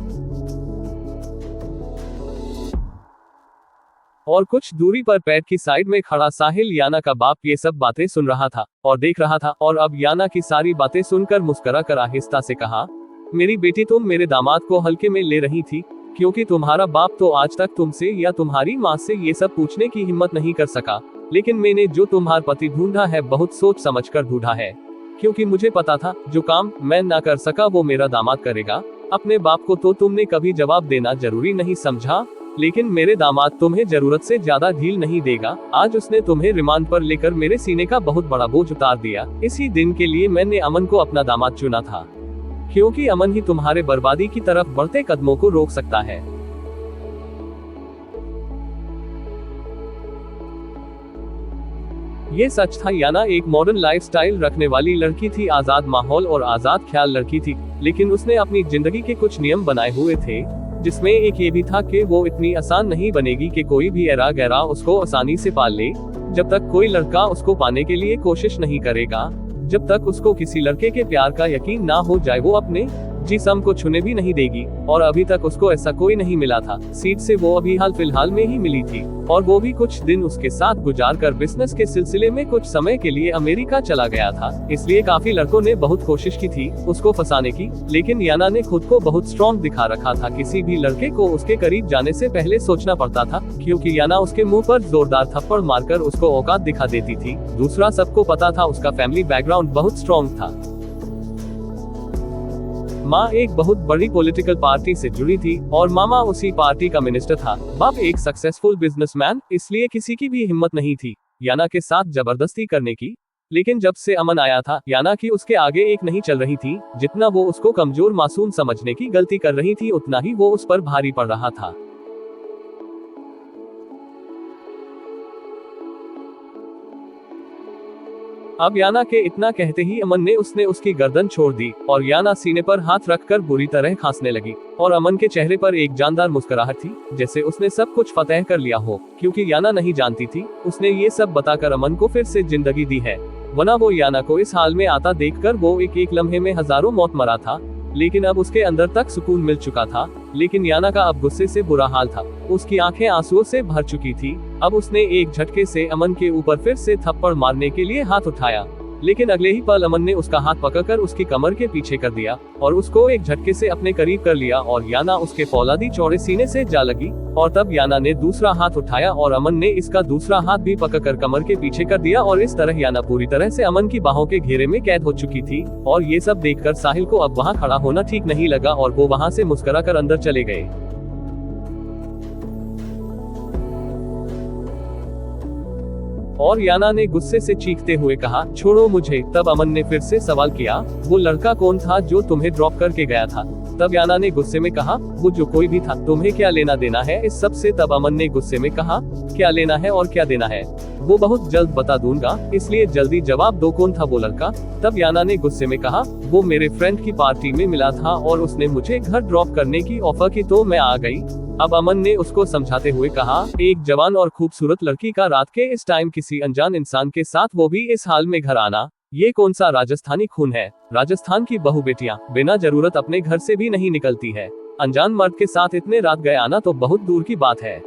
और कुछ दूरी पर पेट की साइड में खड़ा साहिल, याना का बाप, ये सब बातें सुन रहा था और देख रहा था। और अब याना की सारी बातें सुनकर मुस्कुरा कर आहिस्ता से कहा, मेरी बेटी तुम मेरे दामाद को हल्के में ले रही थी, क्योंकि तुम्हारा बाप तो आज तक तुमसे या तुम्हारी माँ से ये सब पूछने की हिम्मत नहीं कर सका। लेकिन मैंने जो तुम्हारा पति ढूंढा है बहुत सोच समझ कर ढूंढा है, क्योंकि मुझे पता था जो काम मैं ना कर सका वो मेरा दामाद करेगा। अपने बाप को तो तुमने कभी जवाब देना जरूरी नहीं समझा, लेकिन मेरे दामाद तुम्हें जरूरत से ज्यादा ढील नहीं देगा। आज उसने तुम्हें रिमांड पर लेकर मेरे सीने का बहुत बड़ा बोझ उतार दिया। इसी दिन के लिए मैंने अमन को अपना दामाद चुना था, क्योंकि अमन ही तुम्हारे बर्बादी की तरफ बढ़ते कदमों को रोक सकता है। ये सच था, याना एक मॉडर्न लाइफस्टाइल रखने वाली लड़की थी, आजाद माहौल और आजाद ख्याल लड़की थी, लेकिन उसने अपनी जिंदगी के कुछ नियम बनाए हुए थे, जिसमें एक ये भी था कि वो इतनी आसान नहीं बनेगी कि कोई भी ऐरा गैरा उसको आसानी से पाल ले। जब तक कोई लड़का उसको पाने के लिए कोशिश नहीं करेगा, जब तक उसको किसी लड़के के प्यार का यकीन ना हो जाए, वो अपने जिस्म को छूने भी नहीं देगी। और अभी तक उसको ऐसा कोई नहीं मिला था। सीट से वो अभी हाल फिलहाल में ही मिली थी, और वो भी कुछ दिन उसके साथ गुजार कर बिजनेस के सिलसिले में कुछ समय के लिए अमेरिका चला गया था। इसलिए काफी लड़कों ने बहुत कोशिश की थी उसको फंसाने की, लेकिन याना ने खुद को बहुत स्ट्रॉन्ग दिखा रखा था। किसी भी लड़के को उसके करीब जाने से पहले सोचना पड़ता था, क्योंकि याना उसके मुंह पर जोरदार थप्पड़ मारकर उसको औकात दिखा देती थी। दूसरा, सबको पता था उसका फैमिली बैकग्राउंड बहुत स्ट्रॉन्ग था। माँ एक बहुत बड़ी पॉलिटिकल पार्टी से जुड़ी थी और मामा उसी पार्टी का मिनिस्टर था। बाप एक सक्सेसफुल बिजनेसमैन, इसलिए किसी की भी हिम्मत नहीं थी याना के साथ जबरदस्ती करने की। लेकिन जब से अमन आया था, याना की उसके आगे एक नहीं चल रही थी। जितना वो उसको कमजोर मासूम समझने की गलती कर रही थी, उतना ही वो उस पर भारी पड़ रहा था। अब याना के इतना कहते ही अमन ने उसकी गर्दन छोड़ दी और याना सीने पर हाथ रखकर बुरी तरह खांसने लगी। और अमन के चेहरे पर एक जानदार मुस्कुराहट थी, जैसे उसने सब कुछ फतेह कर लिया हो। क्योंकि याना नहीं जानती थी, उसने ये सब बताकर अमन को फिर से जिंदगी दी है। वरना वो याना को इस हाल में आता देखकर वो एक लम्हे में हजारों मौत मरा था। लेकिन अब उसके अंदर तक सुकून मिल चुका था। लेकिन याना का अब गुस्से से बुरा हाल था। उसकी आंखें आंसुओं से भर चुकी थी। अब उसने एक झटके से अमन के ऊपर फिर से थप्पड़ मारने के लिए हाथ उठाया। लेकिन अगले ही पल अमन ने उसका हाथ पकड़कर उसकी कमर के पीछे कर दिया और उसको एक झटके से अपने करीब कर लिया और याना उसके फौलादी चौड़े सीने से जा लगी। और तब याना ने दूसरा हाथ उठाया और अमन ने इसका दूसरा हाथ भी पकड़कर कमर के पीछे कर दिया। और इस तरह याना पूरी तरह से अमन की बाहों के घेरे में कैद हो चुकी थी। और ये सब देखकर साहिल को अब वहाँ खड़ा होना ठीक नहीं लगा और वो वहाँ से मुस्कुरा कर अंदर चले गए। और याना ने गुस्से से चीखते हुए कहा, छोड़ो मुझे। तब अमन ने फिर से सवाल किया, वो लड़का कौन था जो तुम्हें ड्रॉप करके गया था? तब याना ने गुस्से में कहा, वो जो कोई भी था, तुम्हें क्या लेना देना है इस सब से? तब अमन ने गुस्से में कहा, क्या लेना है और क्या देना है वो बहुत जल्द बता दूंगा, इसलिए जल्दी जवाब दो, कौन था वो लड़का? तब याना ने गुस्से में कहा, वो मेरे फ्रेंड की पार्टी में मिला था और उसने मुझे घर ड्रॉप करने की ऑफर की तो मैं आ गई। अब अमन ने उसको समझाते हुए कहा, एक जवान और खूबसूरत लड़की का रात के इस टाइम किसी अनजान इंसान के साथ, वो भी इस हाल में घर आना, ये कौन सा राजस्थानी खून है? राजस्थान की बहू बेटियां बिना जरूरत अपने घर से भी नहीं निकलती है। अनजान मर्द के साथ इतने रात गए आना तो बहुत दूर की बात है।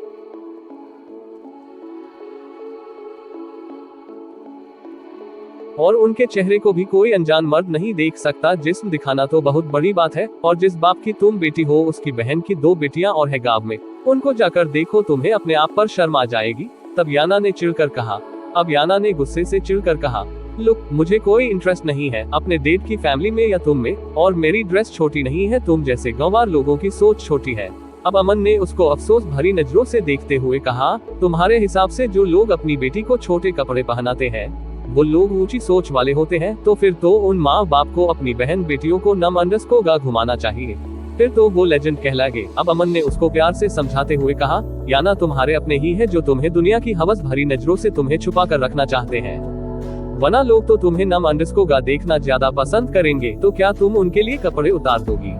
और उनके चेहरे को भी कोई अनजान मर्द नहीं देख सकता। जिस्म दिखाना तो बहुत बड़ी बात है। और जिस बाप की तुम बेटी हो, उसकी बहन की 2 बेटियां और है गांव में, उनको जाकर देखो, तुम्हें अपने आप पर शर्म आ जाएगी। तब याना ने चिढ़कर कहा। अब याना ने गुस्से से चिढ़कर कहा, लुक, मुझे कोई इंटरेस्ट नहीं है अपने डेट की फैमिली में या तुम में, और मेरी ड्रेस छोटी नहीं है, तुम जैसे गंवार लोगों की सोच छोटी है। अब अमन ने उसको अफसोस भरी नजरों से देखते हुए कहा, तुम्हारे हिसाब से जो लोग अपनी बेटी को छोटे कपड़े पहनाते हैं वो लोग ऊंची सोच वाले होते हैं, तो फिर तो उन माँ बाप को अपनी बहन बेटियों को नम अंडस को गा घुमाना चाहिए, फिर तो वो लेजेंड कहलाएंगे। अब अमन ने उसको प्यार से समझाते हुए कहा, याना तुम्हारे अपने ही है जो तुम्हें दुनिया की हवस भरी नजरों से तुम्हें छुपा कर रखना चाहते हैं, वरना लोग तो तुम्हें नम अंडस को गा देखना ज्यादा पसंद करेंगे। तो क्या तुम उनके लिए कपड़े उतार दोगी?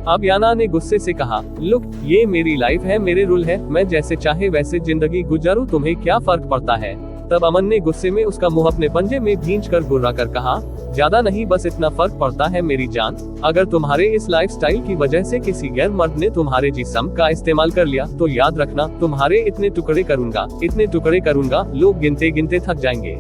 अब याना ने गुस्से से कहा, लुक, ये मेरी लाइफ है, मेरे रूल है, मैं जैसे चाहे वैसे जिंदगी गुजारूं, तुम्हें क्या फर्क पड़ता है? तब अमन ने गुस्से में उसका मुंह अपने पंजे में भींचकर गुर्रा कर कहा, ज्यादा नहीं, बस इतना फर्क पड़ता है मेरी जान, अगर तुम्हारे इस लाइफस्टाइल की वजह से किसी गैर मर्द ने तुम्हारे जिस्म का इस्तेमाल कर लिया तो याद रखना, तुम्हारे इतने टुकड़े करूंगा, लोग गिनते गिनते थक जाएंगे।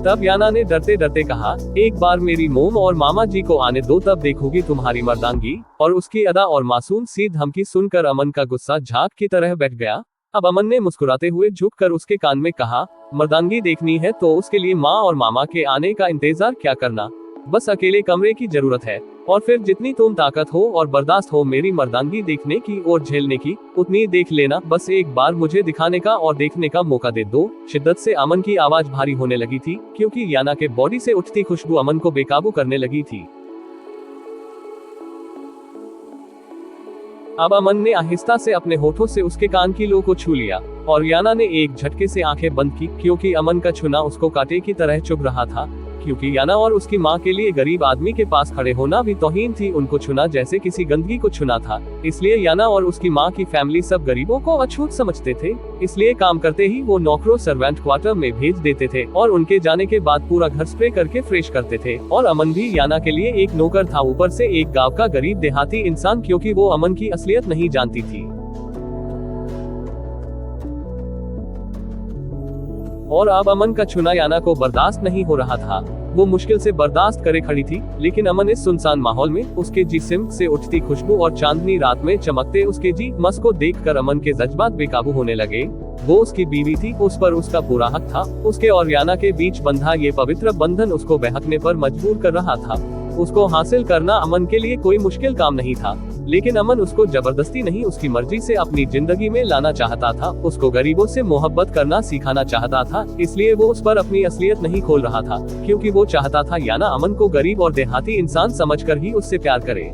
तब याना ने डरते डरते कहा, एक बार मेरी मोम और मामा जी को आने दो, तब देखोगी तुम्हारी मर्दांगी। और उसकी अदा और मासूम सी धमकी सुनकर अमन का गुस्सा झाग की तरह बैठ गया। अब अमन ने मुस्कुराते हुए झुककर उसके कान में कहा, मर्दांगी देखनी है तो उसके लिए माँ और मामा के आने का इंतजार क्या करना, बस अकेले कमरे की जरूरत है, और फिर जितनी तुम ताकत हो और बर्दाश्त हो मेरी मर्दांगी देखने की और झेलने की, उतनी देख लेना, बस एक बार मुझे दिखाने का और देखने का मौका दे दो। शिद्दत से अमन की आवाज भारी होने लगी थी, क्योंकि याना के बॉडी से उठती खुशबू अमन को बेकाबू करने लगी थी। अब अमन ने आहिस्ता से अपने होठों से उसके कान की लो को छू लिया और याना ने एक झटके से आंखें बंद की, क्योंकि अमन का छूना उसको कांटे की तरह चुभ रहा था। क्योंकि याना और उसकी माँ के लिए गरीब आदमी के पास खड़े होना भी तौहीन थी, उनको छूना जैसे किसी गंदगी को छूना था। इसलिए याना और उसकी माँ की फैमिली सब गरीबों को अछूत समझते थे, इसलिए काम करते ही वो नौकरों सर्वेंट क्वार्टर में भेज देते थे और उनके जाने के बाद पूरा घर स्प्रे करके फ्रेश करते थे। और अमन भी याना के लिए एक नौकर था, ऊपर से एक गाँव का गरीब देहाती इंसान, क्योंकि वो अमन की असलियत नहीं जानती थी। और अब अमन का छूना याना को बर्दाश्त नहीं हो रहा था। वो मुश्किल से बर्दाश्त करे खड़ी थी, लेकिन अमन इस सुनसान माहौल में उसके जिस्म से उठती खुशबू और चांदनी रात में चमकते उसके जी मस को देखकर अमन के जज्बात बेकाबू होने लगे। वो उसकी बीवी थी, उस पर उसका पूरा हक था। उसके और याना के बीच बंधा ये पवित्र बंधन उसको बहकने पर मजबूर कर रहा था। उसको हासिल करना अमन के लिए कोई मुश्किल काम नहीं था। लेकिन अमन उसको जबरदस्ती नहीं, उसकी मर्जी से अपनी जिंदगी में लाना चाहता था। उसको गरीबों से मोहब्बत करना सिखाना चाहता था, इसलिए वो उस पर अपनी असलियत नहीं खोल रहा था, क्योंकि वो चाहता था याना अमन को गरीब और देहाती इंसान समझकर ही उससे प्यार करे।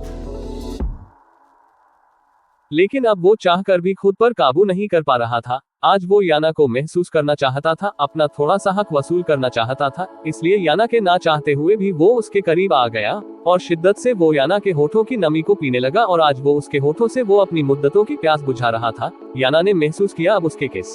लेकिन अब वो चाहकर भी खुद पर काबू नहीं कर पा रहा था। आज वो याना को महसूस करना चाहता था, अपना थोड़ा सा हक वसूल करना चाहता था, इसलिए याना के ना चाहते हुए भी वो उसके करीब आ गया और शिद्दत से वो याना के होठों की नमी को पीने लगा और आज वो उसके होठों से वो अपनी मुद्दतों की प्यास बुझा रहा था। याना ने महसूस किया अब उसके किस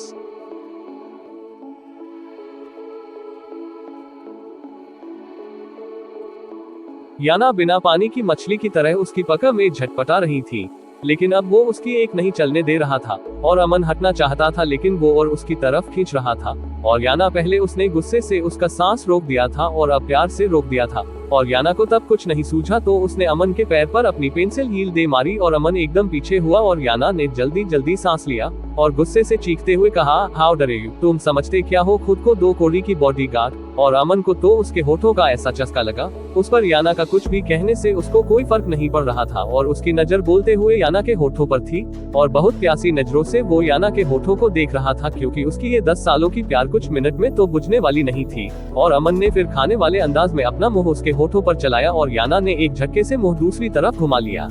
याना बिना पानी की मछली की तरह उसकी पकड़ में झटपटा रही थी, लेकिन अब वो उसकी एक नहीं चलने दे रहा था और अमन हटना चाहता था, लेकिन वो और उसकी तरफ खींच रहा था। और याना पहले उसने गुस्से से उसका सांस रोक दिया था और अब प्यार से रोक दिया था। और याना को तब कुछ नहीं सूझा तो उसने अमन के पैर पर अपनी पेंसिल हील दे मारी और अमन एकदम पीछे हुआ और याना ने जल्दी जल्दी सांस लिया और गुस्से से चीखते हुए कहा, हाउ डरे यू, तुम समझते क्या हो खुद को 2 कौड़ी की बॉडीगार्ड। और अमन को तो उसके होठों का ऐसा चस्का लगा, उस पर याना का कुछ भी कहने से उसको कोई फर्क नहीं पड़ रहा था और उसकी नजर बोलते हुए याना के होठों पर थी और बहुत प्यासी नजरों से वो याना के होठों को देख रहा था, क्योंकि उसकी ये 10 सालों की प्यार कुछ मिनट में तो बुझने वाली नहीं थी। और अमन ने फिर खाने वाले अंदाज में अपना मुंह उसके होठों पर चलाया और याना ने एक झटके से मुंह दूसरी तरफ घुमा लिया।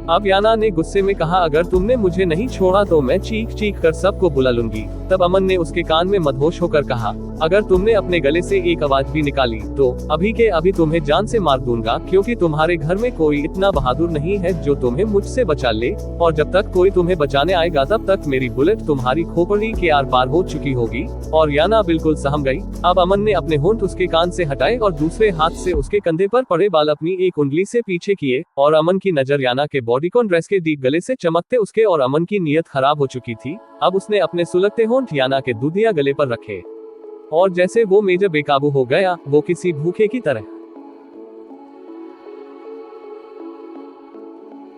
अब याना ने गुस्से में कहा, अगर तुमने मुझे नहीं छोड़ा तो मैं चीख चीख कर सबको बुला लूंगी। तब अमन ने उसके कान में मदहोश होकर कहा, अगर तुमने अपने गले से एक आवाज भी निकाली तो अभी के अभी तुम्हें जान से मार दूंगा, क्योंकि तुम्हारे घर में कोई इतना बहादुर नहीं है जो तुम्हें मुझसे बचा ले, और जब तक कोई तुम्हें बचाने आएगा तब तक मेरी बुलेट तुम्हारी खोपड़ी के आर पार हो चुकी होगी। और याना बिल्कुल सहम गई। अब अमन ने अपने होंठ उसके कान से हटाए और दूसरे हाथ से उसके कंधे पर पड़े बाल अपनी एक उंगली से पीछे किए और अमन की नजर याना के बॉडीकॉन ड्रेस के डीप गले से चमकते उसके और अमन की नीयत खराब हो चुकी थी। अब उसने अपने सुलगते होंठ याना के दूधिया गले पर रखे और जैसे वो मेजर बेकाबू हो गया, वो किसी भूखे की तरह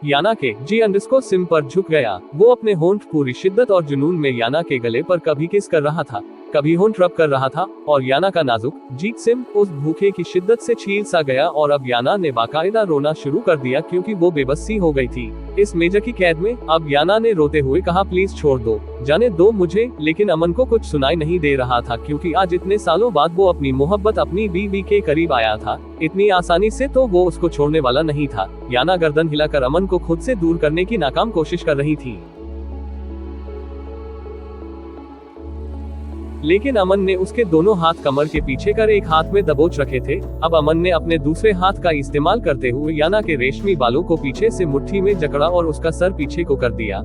याना के G_सिम पर झुक गया। वो अपने होंठ पूरी शिद्दत और जुनून में याना के गले पर कभी किस कर रहा था, कभी होंठ रब कर रहा था और याना का नाजुक G_सिम उस भूखे की शिद्दत से छील सा गया और अब याना ने बाकायदा रोना शुरू कर दिया, क्योंकि वो बेबसी हो गई थी इस मेजर की कैद में। अब याना ने रोते हुए कहा, प्लीज छोड़ दो, जाने दो मुझे। लेकिन अमन को कुछ सुनाई नहीं दे रहा था, क्योंकि आज इतने सालों बाद वो अपनी मोहब्बत अपनी बीवी के करीब आया था। इतनी आसानी से तो वो उसको छोड़ने वाला नहीं था। याना गर्दन हिलाकर अमन को खुद से दूर करने की नाकाम कोशिश कर रही थी, लेकिन अमन ने उसके दोनों हाथ कमर के पीछे कर एक हाथ में दबोच रखे थे। अब अमन ने अपने दूसरे हाथ का इस्तेमाल करते हुए याना के रेशमी बालों को पीछे से मुट्ठी में जकड़ा और उसका सर पीछे को कर दिया।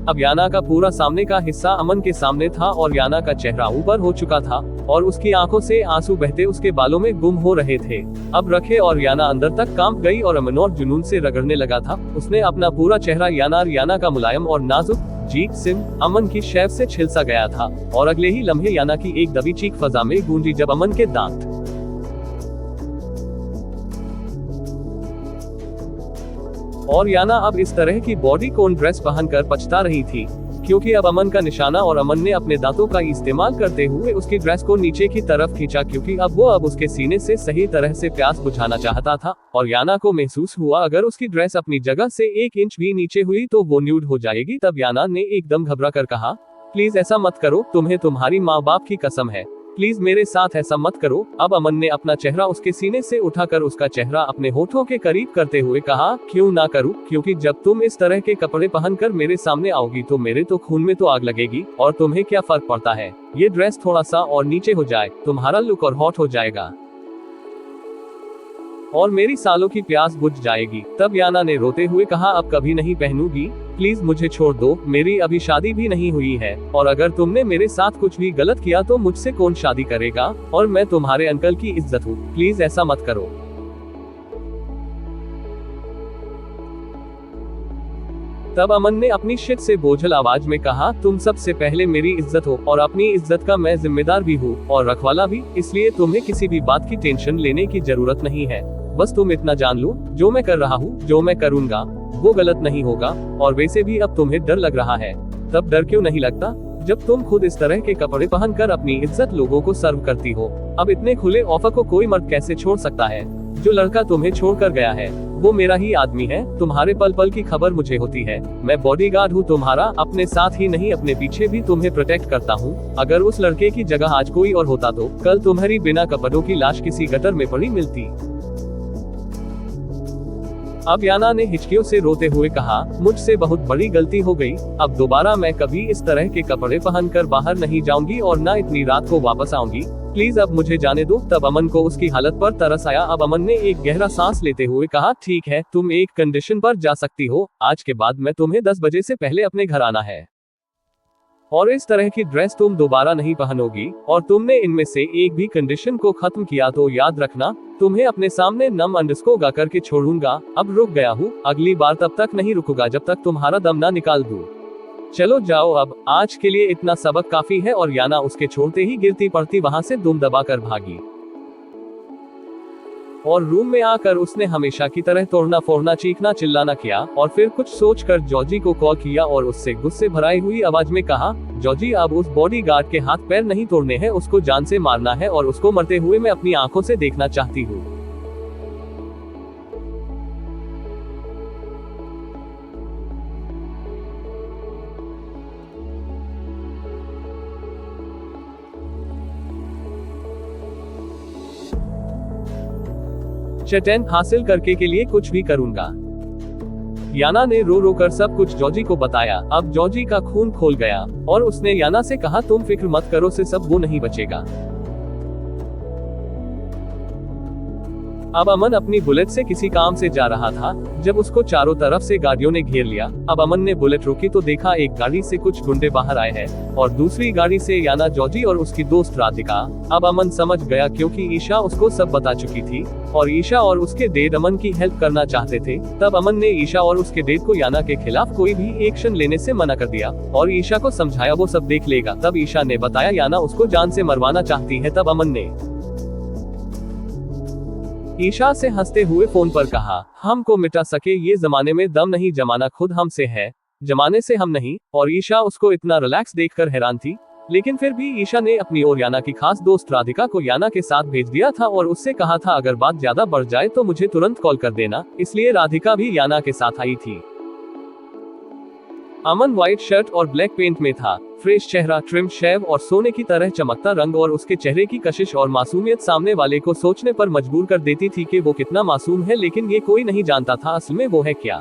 अब याना का पूरा सामने का हिस्सा अमन के सामने था और याना का चेहरा ऊपर हो चुका था और उसकी आंखों से आंसू बहते उसके बालों में गुम हो रहे थे। अब रखे और याना अंदर तक कांप गई और अमन और जुनून से रगड़ने लगा था। उसने अपना पूरा चेहरा याना का मुलायम और नाजुक G_सिम अमन की शेफ से छिल सा गया था और अगले ही लम्हे याना की एक दबी चीख फजा में गूंजी जब अमन के दांत और याना अब इस तरह की बॉडीकॉन ड्रेस पहनकर पछता रही थी, क्योंकि अब अमन का निशाना और अमन ने अपने दांतों का इस्तेमाल करते हुए उसकी ड्रेस को नीचे की तरफ खींचा, क्योंकि अब वो उसके सीने से सही तरह से प्यास बुझाना चाहता था। और याना को महसूस हुआ अगर उसकी ड्रेस अपनी जगह से 1 इंच भी नीचे हुई तो वो न्यूड हो जाएगी। तब याना ने एकदम घबरा कर कहा, प्लीज ऐसा मत करो, तुम्हें तुम्हारी माँ बाप की कसम है, प्लीज मेरे साथ ऐसा मत करो। अब अमन ने अपना चेहरा उसके सीने से उठाकर उसका चेहरा अपने होठों के करीब करते हुए कहा, क्यों ना करूं, क्योंकि जब तुम इस तरह के कपड़े पहनकर मेरे सामने आओगी तो मेरे तो खून में तो आग लगेगी, और तुम्हें क्या फर्क पड़ता है, ये ड्रेस थोड़ा सा और नीचे हो जाए, तुम्हारा लुक और हॉट हो जाएगा और मेरी सालों की प्यास बुझ जाएगी। तब याना ने रोते हुए कहा, अब कभी नहीं पहनूंगी, प्लीज मुझे छोड़ दो, मेरी अभी शादी भी नहीं हुई है, और अगर तुमने मेरे साथ कुछ भी गलत किया तो मुझसे कौन शादी करेगा, और मैं तुम्हारे अंकल की इज्जत हूँ, प्लीज ऐसा मत करो। तब अमन ने अपनी शिट से बोझल आवाज में कहा, तुम सबसे पहले मेरी इज्जत हो और अपनी इज्जत का मैं जिम्मेदार भी हूँ और रखवाला भी, इसलिए तुम्हें किसी भी बात की टेंशन लेने की जरूरत नहीं है। बस तुम इतना जान लो, जो मैं कर रहा हूँ, जो मैं करूँगा वो गलत नहीं होगा, और वैसे भी अब तुम्हें डर लग रहा है, तब डर क्यों नहीं लगता जब तुम खुद इस तरह के कपड़े पहनकर अपनी इज्जत लोगों को सर्व करती हो। अब इतने खुले ऑफर को कोई मर्द कैसे छोड़ सकता है। जो लड़का तुम्हें छोड़कर गया है वो मेरा ही आदमी है। तुम्हारे पल पल की खबर मुझे होती है। मैं बॉडीगार्ड हूँ तुम्हारा, अपने साथ ही नहीं अपने पीछे भी तुम्हें प्रोटेक्ट करता हूँ। अगर उस लड़के की जगह आज कोई और होता तो कल तुम्हारी बिना कपड़ों की लाश किसी गटर में पड़ी मिलती। अब याना ने हिचकियों से रोते हुए कहा, मुझसे बहुत बड़ी गलती हो गई। अब दोबारा मैं कभी इस तरह के कपड़े पहनकर बाहर नहीं जाऊंगी और ना इतनी रात को वापस आऊंगी। प्लीज अब मुझे जाने दो। तब अमन को उसकी हालत पर तरस आया। अब अमन ने एक गहरा सांस लेते हुए कहा, ठीक है, तुम एक कंडीशन पर जा सकती हो। आज के बाद मैं तुम्हें 10 बजे से पहले अपने घर आना है और इस तरह की ड्रेस तुम दोबारा नहीं पहनोगी। और तुमने इनमें से एक भी कंडीशन को खत्म किया तो याद रखना, तुम्हें अपने सामने नम अंडरस्कोर गा करके छोड़ूंगा। अब रुक गया हूँ, अगली बार तब तक नहीं रुकूंगा जब तक तुम्हारा दम ना निकाल दूं। चलो जाओ, अब आज के लिए इतना सबक काफी है। और याना उसके छोड़ते ही गिरती पड़ती वहां से दुम दबाकर भागी और रूम में आकर उसने हमेशा की तरह तोड़ना फोड़ना चीखना चिल्लाना किया। और फिर कुछ सोचकर जॉर्जी को कॉल किया और उससे गुस्से भराई हुई आवाज में कहा, जॉर्जी, अब उस बॉडीगार्ड के हाथ पैर नहीं तोड़ने हैं, उसको जान से मारना है और उसको मरते हुए मैं अपनी आंखों से देखना चाहती हूँ। चैटेन हासिल करके के लिए कुछ भी करूंगा। याना ने रो रो कर सब कुछ जॉर्जी को बताया। अब जॉर्जी का खून खोल गया और उसने याना से कहा, तुम फिक्र मत करो, से सब वो नहीं बचेगा। अब अमन अपनी बुलेट से किसी काम से जा रहा था जब उसको चारों तरफ से गाड़ियों ने घेर लिया। अब अमन ने बुलेट रोकी तो देखा एक गाड़ी से कुछ गुंडे बाहर आए हैं और दूसरी गाड़ी से याना, जॉर्जी और उसकी दोस्त राधिका। अब अमन समझ गया क्योंकि ईशा उसको सब बता चुकी थी और ईशा और उसके डेट अमन की हेल्प करना चाहते थे। तब अमन ने ईशा और उसके डेट को याना के खिलाफ कोई भी एक्शन लेने से मना कर दिया और ईशा को समझाया वो सब देख लेगा। तब ईशा ने बताया याना उसको जान से मरवाना चाहती है। तब अमन ने ईशा से हंसते हुए फोन पर कहा, हमको मिटा सके ये जमाने में दम नहीं, जमाना खुद हमसे है, जमाने से हम नहीं। और ईशा उसको इतना रिलैक्स देखकर हैरान थी। लेकिन फिर भी ईशा ने अपनी और याना की खास दोस्त राधिका को याना के साथ भेज दिया था और उससे कहा था अगर बात ज्यादा बढ़ जाए तो मुझे तुरंत कॉल कर देना। इसलिए राधिका भी याना के साथ आई थी। अमन व्हाइट शर्ट और ब्लैक पेंट में था। फ्रेश चेहरा, ट्रिम शेव और सोने की तरह चमकता रंग और उसके चेहरे की कशिश और मासूमियत सामने वाले को सोचने पर मजबूर कर देती थी कि वो कितना मासूम है। लेकिन ये कोई नहीं जानता था असल में वो है क्या।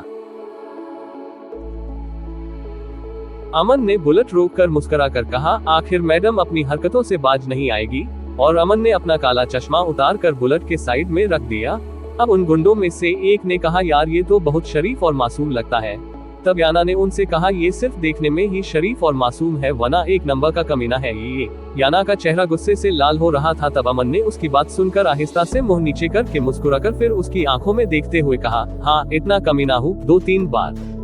अमन ने बुलेट रोककर मुस्कुराकर कहा, आखिर मैडम अपनी हरकतों से बाज नहीं आएगी। और अमन ने अपना काला चश्मा उतार कर बुलेट के साइड में रख दिया। अब उन गुंडों में से एक ने कहा, यार ये तो बहुत शरीफ और मासूम लगता है। तब याना ने उनसे कहा, ये सिर्फ देखने में ही शरीफ और मासूम है वरना एक नंबर का कमीना है ये। याना का चेहरा गुस्से से लाल हो रहा था। तब अमन ने उसकी बात सुनकर आहिस्ता से मुंह नीचे करके मुस्कुराकर फिर उसकी आंखों में देखते हुए कहा, हाँ इतना कमीना हूँ 2-3 बार।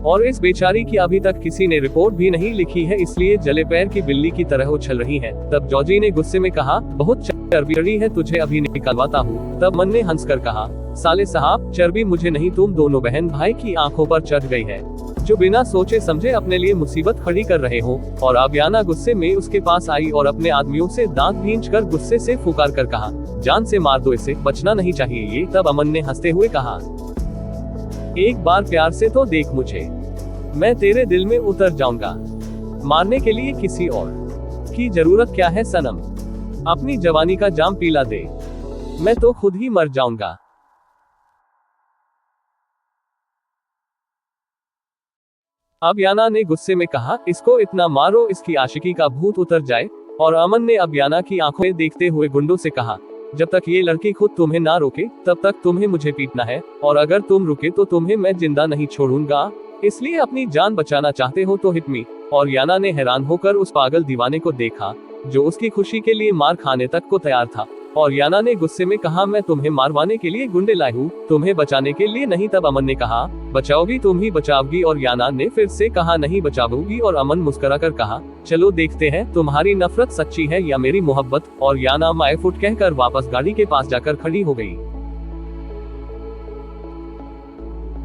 और इस बेचारी की अभी तक किसी ने रिपोर्ट भी नहीं लिखी है, इसलिए जले पैर की बिल्ली की तरह उछल रही है। तब जॉर्जी ने गुस्से में कहा, बहुत चर्बी है, तुझे अभी निकलवाता हूँ। तब मन ने हंसकर कहा, साले साहब चर्बी मुझे नहीं तुम दोनों बहन भाई की आंखों पर चढ़ गई है जो बिना सोचे समझे अपने लिए मुसीबत खड़ी कर रहे हो। और अब याना गुस्से में उसके पास आई और अपने आदमियों से दांत भींचकर गुस्से से फुकार कर कहा, जान से मार दो इसे, बचना नहीं चाहिए ये। तब अमन ने हंसते हुए कहा, एक बार प्यार से तो देख मुझे, मैं तेरे दिल में उतर जाऊंगा। मारने के लिए किसी और की जरूरत क्या है सनम, अपनी जवानी का जाम पीला दे, मैं तो खुद ही मर जाऊंगा। अब याना ने गुस्से में कहा, इसको इतना मारो इसकी आशिकी का भूत उतर जाए। और अमन ने अब याना की आंखों में देखते हुए गुंडों से कहा, जब तक ये लड़की खुद तुम्हें ना रोके तब तक तुम्हें मुझे पीटना है और अगर तुम रुके तो तुम्हें मैं जिंदा नहीं छोड़ूंगा। इसलिए अपनी जान बचाना चाहते हो तो हिट मी। और याना ने हैरान होकर उस पागल दीवाने को देखा जो उसकी खुशी के लिए मार खाने तक को तैयार था। और याना ने गुस्से में कहा, मैं तुम्हें मारवाने के लिए गुंडे लाई हूँ, तुम्हें बचाने के लिए नहीं। तब अमन ने कहा, बचाओगी तुम ही बचाओगी। और याना ने फिर से कहा, नहीं बचाओगी। और अमन मुस्कुराकर कहा, चलो देखते हैं तुम्हारी नफरत सच्ची है या मेरी मोहब्बत। और याना माय फुट कहकर वापस गाड़ी के पास जाकर खड़ी हो गई।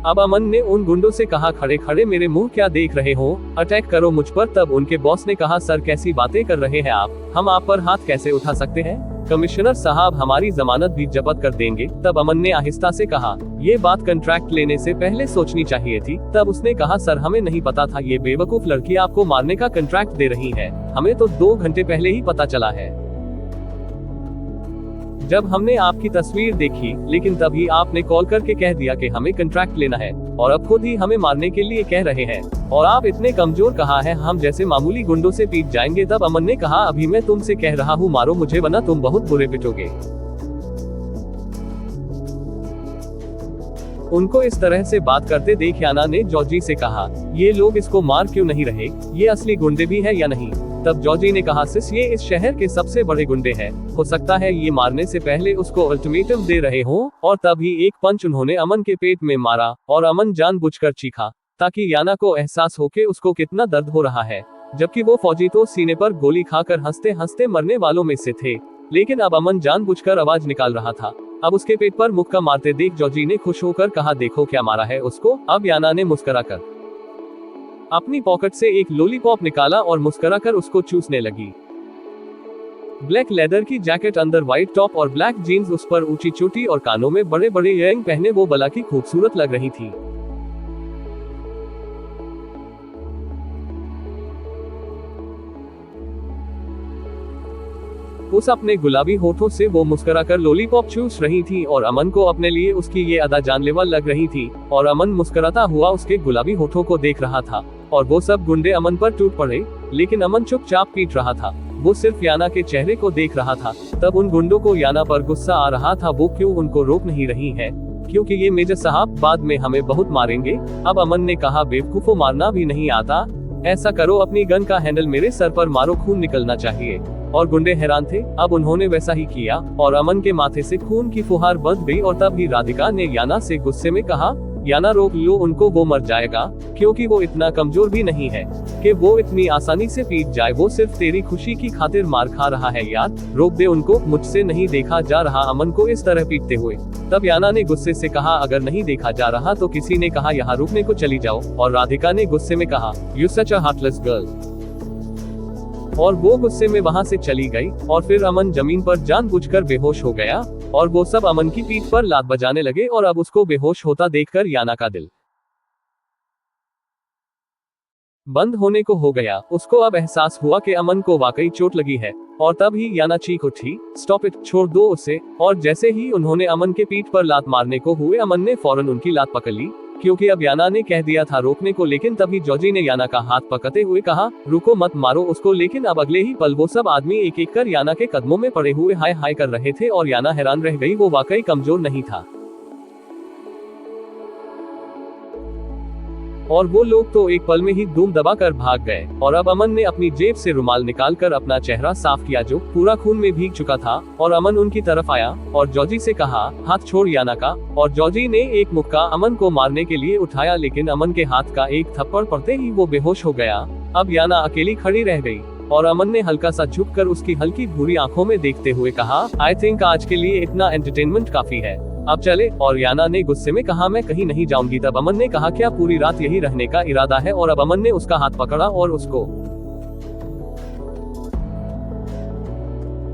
अब अमन ने उन गुंडों से कहा, खड़े खड़े मेरे मुंह क्या देख रहे हो, अटैक करो मुझ पर। तब उनके बॉस ने कहा, सर कैसी बातें कर रहे हैं आप, हम आप पर हाथ कैसे उठा सकते हैं। कमिश्नर साहब हमारी जमानत भी जब्त कर देंगे। तब अमन ने आहिस्ता से कहा, ये बात कॉन्ट्रैक्ट लेने से पहले सोचनी चाहिए थी। तब उसने कहा, सर हमें नहीं पता था ये बेवकूफ लड़की आपको मारने का कॉन्ट्रैक्ट दे रही है, हमें तो 2 घंटे पहले ही पता चला है जब हमने आपकी तस्वीर देखी, लेकिन तभी आपने कॉल करके कह दिया कि हमें कॉन्ट्रैक्ट लेना है और अब खुद ही हमें मारने के लिए कह रहे हैं। और आप इतने कमजोर कहा है, हम जैसे मामूली गुंडों से पीट जाएंगे। तब अमन ने कहा, अभी मैं तुमसे कह रहा हूँ मारो मुझे, वरना तुम बहुत बुरे पिटोगे। उनको इस तरह से बात करते देख याना ने जॉर्जी से कहा, ये लोग इसको मार क्यों नहीं रहे, ये असली गुंडे भी है या नहीं। तब जॉर्जी ने कहा, सिस ये इस शहर के सबसे बड़े गुंडे हैं, हो सकता है ये मारने से पहले उसको अल्टीमेटम दे रहे हो। और तभी एक पंच उन्होंने अमन के पेट में मारा और अमन जानबूझकर चीखा ताकि याना को एहसास हो कि उसको कितना दर्द हो रहा है, जबकि वो फौजी तो सीने पर गोली खाकर हंसते हंसते मरने वालों में से थे। लेकिन अब अमन जानबूझकर आवाज निकाल रहा था। अब उसके पेट पर मुक्का मारते देख जॉर्जी ने खुश होकर कहा, देखो क्या मारा है उसको। अब याना ने मुस्कुराकर अपनी पॉकेट से एक लॉलीपॉप निकाला और मुस्कुराकर उसको चूसने लगी। ब्लैक लेदर की जैकेट अंदर व्हाइट टॉप और ब्लैक जीन्स, उस पर ऊंची चोटी और कानों में बड़े बड़े इयररिंग पहने वो बला की खूबसूरत लग रही थी। उस अपने गुलाबी होठों से वो मुस्कुराकर लॉलीपॉप चूस रही थी और अमन को अपने लिए उसकी ये अदा जानलेवा लग रही थी। और अमन मुस्कुराता हुआ उसके गुलाबी होठों को देख रहा था और वो सब गुंडे अमन पर टूट पड़े, लेकिन अमन चुपचाप पीट रहा था। वो सिर्फ याना के चेहरे को देख रहा था। तब उन गुंडों को याना पर गुस्सा आ रहा था, वो क्यों उनको रोक नहीं रही है, क्योंकि ये मेजर साहब बाद में हमें बहुत मारेंगे। अब अमन ने कहा, बेवकूफों मारना भी नहीं आता, ऐसा करो अपनी गन का हैंडल मेरे सर पर मारो, खून निकलना चाहिए। और गुंडे हैरान थे। अब उन्होंने वैसा ही किया और अमन के माथे से खून की फुहार बंध गई। और तब ही राधिका ने याना से गुस्से में कहा, याना रोक लो उनको, वो मर जाएगा, क्योंकि वो इतना कमजोर भी नहीं है कि वो इतनी आसानी से पीट जाए। वो सिर्फ तेरी खुशी की खातिर मार खा रहा है यार, रोक दे उनको, मुझसे नहीं देखा जा रहा अमन को इस तरह पीटते हुए। तब याना ने गुस्से से कहा, अगर नहीं देखा जा रहा तो किसी ने कहा यहाँ रुकने को चली जाओ। और राधिका ने गुस्से में कहा, you such a heartless girl. और वो गुस्से में वहां से चली गई। और फिर अमन जमीन पर जानबूझकर बेहोश हो गया और वो सब अमन की पीठ पर लात बजाने लगे। और अब उसको बेहोश होता देखकर याना का दिल बंद होने को हो गया। उसको अब एहसास हुआ कि अमन को वाकई चोट लगी है। और तब ही याना चीख उठी, स्टॉप इट, छोड़ दो उसे। और जैसे ही उन्होंने अमन के पीठ पर लात मारने को हुए, अमन ने फौरन उनकी लात पकड़ ली, क्योंकि अब याना ने कह दिया था रोकने को। लेकिन तभी जॉर्जी ने याना का हाथ पकड़ते हुए कहा, रुको मत मारो उसको। लेकिन अब अगले ही पल वो सब आदमी एक एक कर याना के कदमों में पड़े हुए हाय हाय कर रहे थे। और याना हैरान रह गई, वो वाकई कमजोर नहीं था। और वो लोग तो एक पल में ही धूम दबाकर भाग गए। और अब अमन ने अपनी जेब से रुमाल निकालकर अपना चेहरा साफ किया, जो पूरा खून में भीग चुका था। और अमन उनकी तरफ आया और जॉर्जी से कहा, हाथ छोड़ याना का। और जॉर्जी ने एक मुक्का अमन को मारने के लिए उठाया, लेकिन अमन के हाथ का एक थप्पड़ पड़ते ही वो बेहोश हो गया। अब याना अकेली खड़ी रह गई और अमन ने हल्का सा झुककर उसकी हल्की भूरी आंखों में देखते हुए कहा, आई थिंक आज के लिए इतना एंटरटेनमेंट काफी है, अब चले। और याना ने गुस्से में कहा, मैं कहीं नहीं जाऊंगी। तब अमन ने कहा, क्या पूरी रात यही रहने का इरादा है। और अब अमन ने उसका हाथ पकड़ा और उसको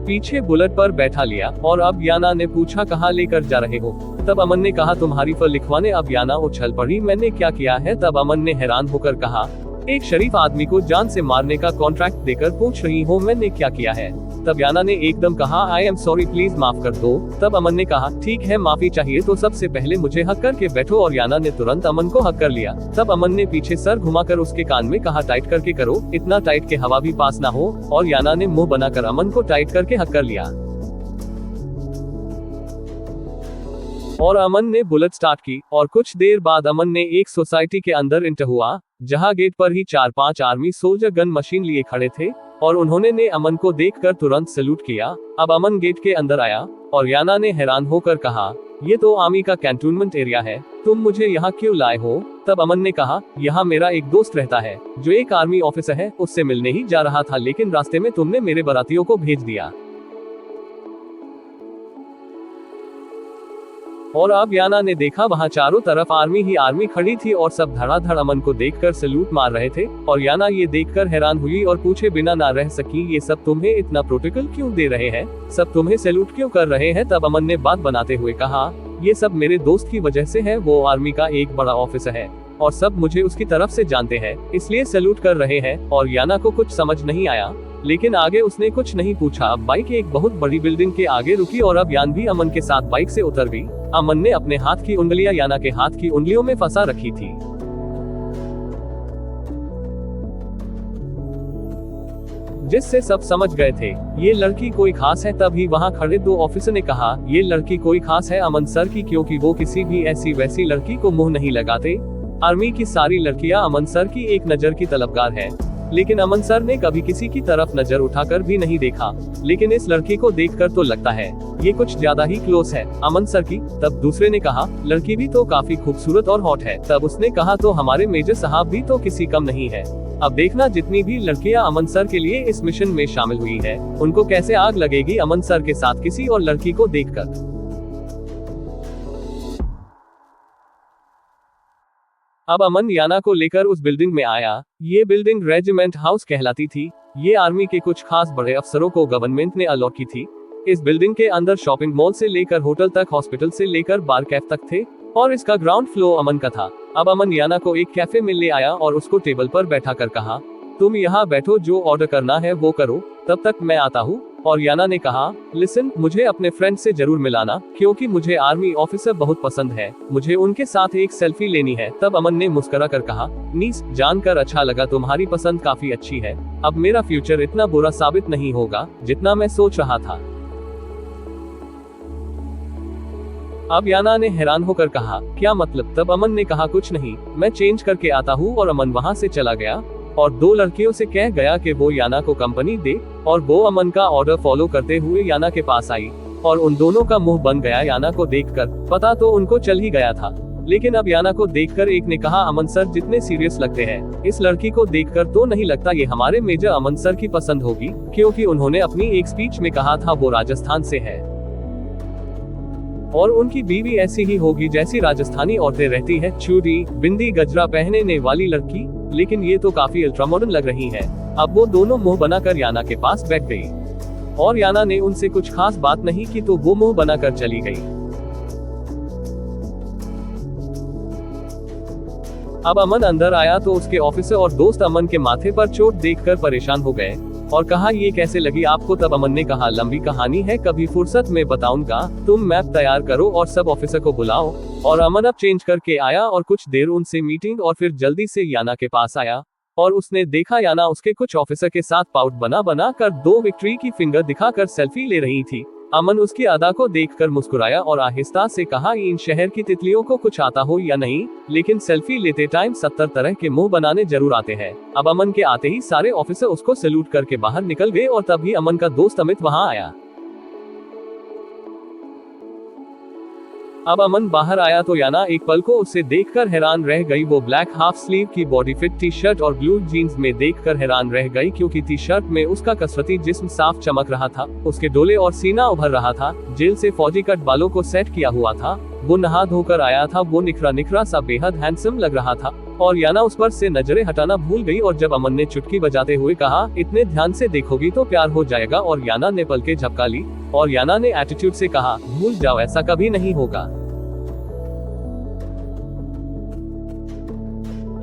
पीछे बुलेट पर बैठा लिया। और अब याना ने पूछा, कहाँ लेकर जा रहे हो। तब अमन ने कहा, तुम्हारी फल लिखवाने। अब याना उछल पड़ी, मैंने क्या किया है। तब अमन ने हैरान होकर कहा, एक शरीफ आदमी को जान से मारने का कॉन्ट्रैक्ट देकर पूछ रही हो मैंने क्या किया है। तब याना ने एकदम कहा, आई एम सॉरी, प्लीज माफ कर दो। तब अमन ने कहा, ठीक है, माफी चाहिए तो सबसे पहले मुझे हक करके बैठो। और याना ने तुरंत अमन को हक कर लिया। तब अमन ने पीछे सर घुमाकर उसके कान में कहा, टाइट करके करो, इतना टाइट के हवा भी पास ना हो। और याना ने मुंह बनाकर अमन को टाइट करके हक कर लिया। और अमन ने बुलेट स्टार्ट की। और कुछ देर बाद अमन ने एक सोसाइटी के अंदर एंटर हुआ, जहां गेट पर ही 4-5 आर्मी सोल्जर गन मशीन लिए खड़े थे। और उन्होंने ने अमन को देखकर तुरंत सैल्यूट किया। अब अमन गेट के अंदर आया और याना ने हैरान होकर कहा, ये तो आर्मी का कैंटोनमेंट एरिया है, तुम मुझे यहाँ क्यों लाए हो। तब अमन ने कहा, यहाँ मेरा एक दोस्त रहता है जो एक आर्मी ऑफिसर है, उससे मिलने ही जा रहा था, लेकिन रास्ते में तुमने मेरे बारातियों को भेज दिया। और अब याना ने देखा वहाँ चारों तरफ आर्मी ही आर्मी खड़ी थी और सब धड़ाधड़ अमन को देखकर सैल्यूट मार रहे थे। और याना ये देखकर हैरान हुई और पूछे बिना ना रह सकी, ये सब तुम्हें इतना प्रोटोकॉल क्यों दे रहे हैं, सब तुम्हें सैल्यूट क्यों कर रहे हैं। तब अमन ने बात बनाते हुए कहा, ये सब मेरे दोस्त की वजह से है, वो आर्मी का एक बड़ा ऑफिसर है और सब मुझे उसकी तरफ से जानते हैं, इसलिए सैल्यूट कर रहे हैं। और याना को कुछ समझ नहीं आया, लेकिन आगे उसने कुछ नहीं पूछा। अब बाइक एक बहुत बड़ी बिल्डिंग के आगे रुकी और अब यान भी अमन के साथ बाइक से उतर गई। अमन ने अपने हाथ की उंगलियां याना के हाथ की उंगलियों में फंसा रखी थी। जिससे सब समझ गए थे ये लड़की कोई खास है। तभी वहाँ खड़े दो ऑफिसर ने कहा, ये लड़की कोई खास है अमन सर की, क्योंकि वो किसी भी ऐसी वैसी लड़की को मुंह नहीं लगाते। आर्मी की सारी लड़कियां अमन सर की एक नजर की तलबगार है, लेकिन अमन सर ने कभी किसी की तरफ नजर उठाकर भी नहीं देखा। लेकिन इस लड़की को देखकर तो लगता है ये कुछ ज्यादा ही क्लोज है अमन सर की। तब दूसरे ने कहा, लड़की भी तो काफी खूबसूरत और हॉट है। तब उसने कहा, तो हमारे मेजर साहब भी तो किसी कम नहीं है। अब देखना जितनी भी लड़कियां अमन सर के लिए इस मिशन में शामिल हुई है, उनको कैसे आग लगेगी अमन सर के साथ किसी और लड़की को देखकर। अब अमन याना को लेकर उस बिल्डिंग में आया। ये बिल्डिंग रेजिमेंट हाउस कहलाती थी। ये आर्मी के कुछ खास बड़े अफसरों को गवर्नमेंट ने अलॉट की थी। इस बिल्डिंग के अंदर शॉपिंग मॉल से लेकर होटल तक, हॉस्पिटल से लेकर बार कैफ तक थे और इसका ग्राउंड फ्लोर अमन का था। अब अमन याना को एक कैफे में ले आया और उसको टेबल पर बैठा कर कहा, तुम यहाँ बैठो, जो ऑर्डर करना है वो करो, तब तक मैं आता हूँ। और याना ने कहा, लिसन, मुझे अपने फ्रेंड से जरूर मिलाना, क्योंकि मुझे आर्मी ऑफिसर बहुत पसंद है, मुझे उनके साथ एक सेल्फी लेनी है। तब अमन ने मुस्कुरा कर कहा, नीस, जानकर अच्छा लगा, तुम्हारी पसंद काफी अच्छी है। अब मेरा फ्यूचर इतना बुरा साबित नहीं होगा जितना मैं सोच रहा था। अब याना ने हैरान होकर कहा, क्या मतलब। तब अमन ने कहा, कुछ नहीं, मैं चेंज करके आता हूँ। और अमन वहाँ से चला गया और दो लड़कियों से कह गया कि वो याना को कंपनी दे, और वो अमन का ऑर्डर फॉलो करते हुए याना के पास आई और उन दोनों का मुंह बन गया याना को देखकर। पता तो उनको चल ही गया था, लेकिन अब याना को देखकर एक ने कहा, अमन सर जितने सीरियस लगते हैं, इस लड़की को देखकर तो नहीं लगता ये हमारे मेजर अमन सर की पसंद होगी, क्योंकि उन्होंने अपनी एक स्पीच में कहा था वो राजस्थान से है और उनकी बीवी ऐसी ही होगी जैसी राजस्थानी औरतें रहती है, चूड़ी बिंदी गजरा पहनने वाली लड़की। लेकिन ये तो काफी अल्ट्रा मॉडर्न लग रही है। अब वो दोनों मुंह बनाकर याना के पास बैठ गई और याना ने उनसे कुछ खास बात नहीं की तो वो मुंह बनाकर चली गई। अब अमन अंदर आया तो उसके ऑफिसर और दोस्त अमन के माथे पर चोट देखकर परेशान हो गए और कहा, ये कैसे लगी आपको। तब अमन ने कहा, लंबी कहानी है, कभी फुर्सत में बताऊंगा, तुम मैप तैयार करो और सब ऑफिसर को बुलाओ। और अमन अब चेंज करके आया और कुछ देर उनसे मीटिंग और फिर जल्दी से याना के पास आया और उसने देखा याना उसके कुछ ऑफिसर के साथ पाउट बना कर दो विक्ट्री की फिंगर दिखाकर सेल्फी ले रही थी। अमन उसकी अदा को देखकर मुस्कुराया और आहिस्ता से कहा, इन शहर की तितलियों को कुछ आता हो या नहीं, लेकिन सेल्फी लेते टाइम 70 तरह के मुंह बनाने जरूर आते हैं। अब अमन के आते ही सारे ऑफिसर उसको सैल्यूट करके बाहर निकल गए और तभी अमन का दोस्त अमित वहां आया। अब अमन बाहर आया तो याना एक पल को उसे देखकर हैरान रह गई। वो ब्लैक हाफ स्लीव की बॉडी फिट टी शर्ट और ब्लू जीन्स में देखकर हैरान रह गई, क्योंकि टी शर्ट में उसका कसरती जिस्म साफ चमक रहा था, उसके डोले और सीना उभर रहा था, जेल से फौजी कट बालों को सेट किया हुआ था, वो नहा धोकर आया था, वो निखरा सा बेहद हैंडसम लग रहा था। और याना उस पर से नजरें हटाना भूल गई और जब अमन ने चुटकी बजाते हुए कहा, इतने ध्यान से देखोगी तो प्यार हो जाएगा, और याना ने पलकें झपका ली और याना ने एटीट्यूड से कहा, भूल जाओ, ऐसा कभी नहीं होगा।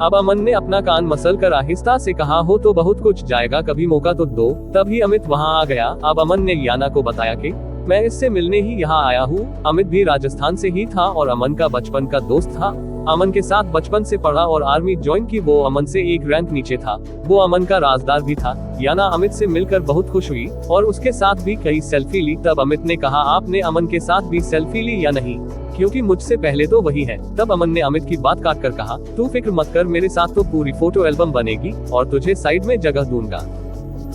अब अमन ने अपना कान मसल कर आहिस्ता से कहा, हो तो बहुत कुछ जाएगा, कभी मौका तो दो। तभी अमित वहां आ गया। अब अमन ने याना को बताया कि मैं इससे मिलने ही यहाँ आया हूँ। अमित भी राजस्थान से ही था और अमन का बचपन का दोस्त था। अमन के साथ बचपन से पढ़ा और आर्मी ज्वाइन की। वो अमन से एक रैंक नीचे था। वो अमन का राजदार भी था। याना अमित से मिलकर बहुत खुश हुई और उसके साथ भी कई सेल्फी ली। तब अमित ने कहा, आपने अमन के साथ भी सेल्फी ली या नहीं, क्योंकि मुझसे पहले तो वही है। तब अमन ने अमित की बात काट कर कहा, तू फिक्र मत कर, मेरे साथ तो पूरी फोटो एल्बम बनेगी और तुझे साइड में जगह दूंगा।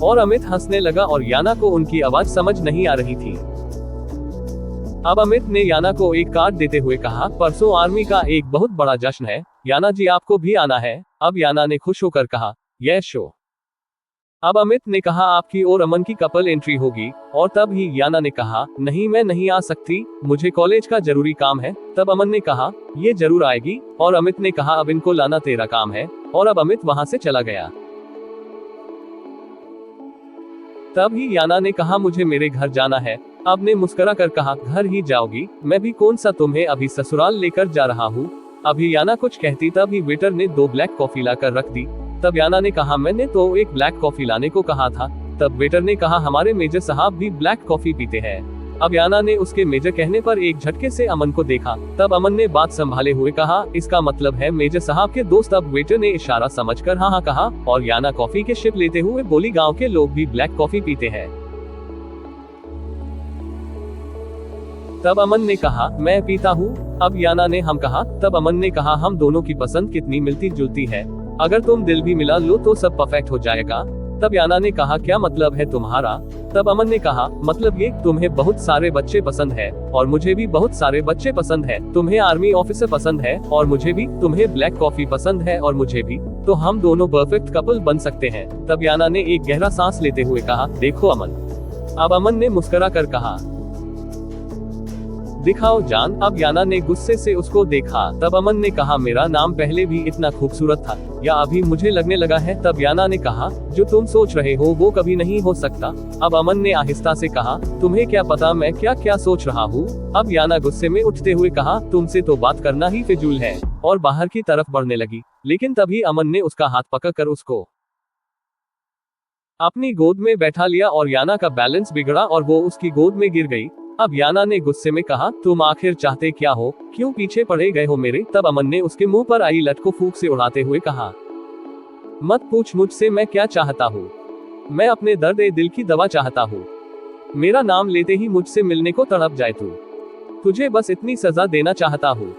और अमित हंसने लगा और याना को उनकी आवाज समझ नहीं आ रही थी। अब अमित ने याना को एक कार्ड देते हुए कहा, परसों आर्मी का एक बहुत बड़ा जश्न है, याना जी आपको भी आना है। अब याना ने खुश होकर कहा, यस शो। अब अमित ने कहा आपकी और अमन की कपल एंट्री होगी, और तब ही याना ने कहा नहीं मैं नहीं आ सकती, मुझे कॉलेज का जरूरी काम है। तब अमन ने कहा ये जरूर आएगी, और अमित ने कहा अब इनको लाना तेरा काम है, और अब अमित वहां से चला गया। तब ही याना ने कहा मुझे मेरे घर जाना है। अब ने मुस्कुरा कर कहा घर ही जाओगी, मैं भी कौन सा तुम्हें अभी ससुराल लेकर जा रहा हूँ। अभी याना कुछ कहती तब ही वेटर ने 2 ब्लैक कॉफी लाकर रख दी। तब याना ने कहा मैंने तो एक ब्लैक कॉफी लाने को कहा था। तब वेटर ने कहा हमारे मेजर साहब भी ब्लैक कॉफी पीते हैं। अब याना ने उसके मेजर कहने पर एक झटके से अमन को देखा। तब अमन ने बात संभाले हुए कहा इसका मतलब है मेजर साहब के दोस्त। अब वेटर ने इशारा समझकर हाँ कहा, और याना कॉफी के शिप लेते हुए बोली गांव के लोग भी ब्लैक कॉफी पीते हैं। तब अमन ने कहा मैं पीता हूँ। अब याना ने हम कहा। तब अमन ने कहा हम दोनों की पसंद कितनी मिलती जुलती है, अगर तुम दिल भी मिला लो तो सब परफेक्ट हो जाएगा। तब याना ने कहा क्या मतलब है तुम्हारा। तब अमन ने कहा मतलब ये तुम्हें बहुत सारे बच्चे पसंद है, और मुझे भी बहुत सारे बच्चे पसंद है। तुम्हें आर्मी ऑफिसर पसंद है, और मुझे भी। तुम्हें ब्लैक कॉफी पसंद है, और मुझे भी। तो हम दोनों परफेक्ट कपल बन सकते हैं। तब याना ने एक गहरा सांस लेते हुए कहा देखो अमन। अब अमन ने मुस्कुरा कर कहा दिखाओ जान। अब याना ने गुस्से से उसको देखा। तब अमन ने कहा मेरा नाम पहले भी इतना खूबसूरत था, या अभी मुझे लगने लगा है। तब याना ने कहा जो तुम सोच रहे हो वो कभी नहीं हो सकता। अब अमन ने आहिस्ता से कहा तुम्हें क्या पता मैं क्या क्या सोच रहा हूँ। अब याना गुस्से में उठते हुए कहा तुमसे तो बात करना ही फिजूल है, और बाहर की तरफ बढ़ने लगी। लेकिन तभी अमन ने उसका हाथ पकड़कर उसको अपनी गोद में बैठा लिया, और याना का बैलेंस बिगड़ा और वो उसकी गोद में गिर गई। अब याना ने गुस्से में कहा तुम आखिर चाहते क्या हो, क्यों पीछे पड़े गए हो मेरे। तब अमन ने उसके मुंह पर आई लट को फूंक से उड़ाते हुए कहा मत पूछ मुझसे मैं क्या चाहता हूँ, मैं अपने दर्द दिल की दवा चाहता हूँ। मेरा नाम लेते ही मुझसे मिलने को तड़प जाए तू, तुझे बस इतनी सजा देना चाहता हूँ।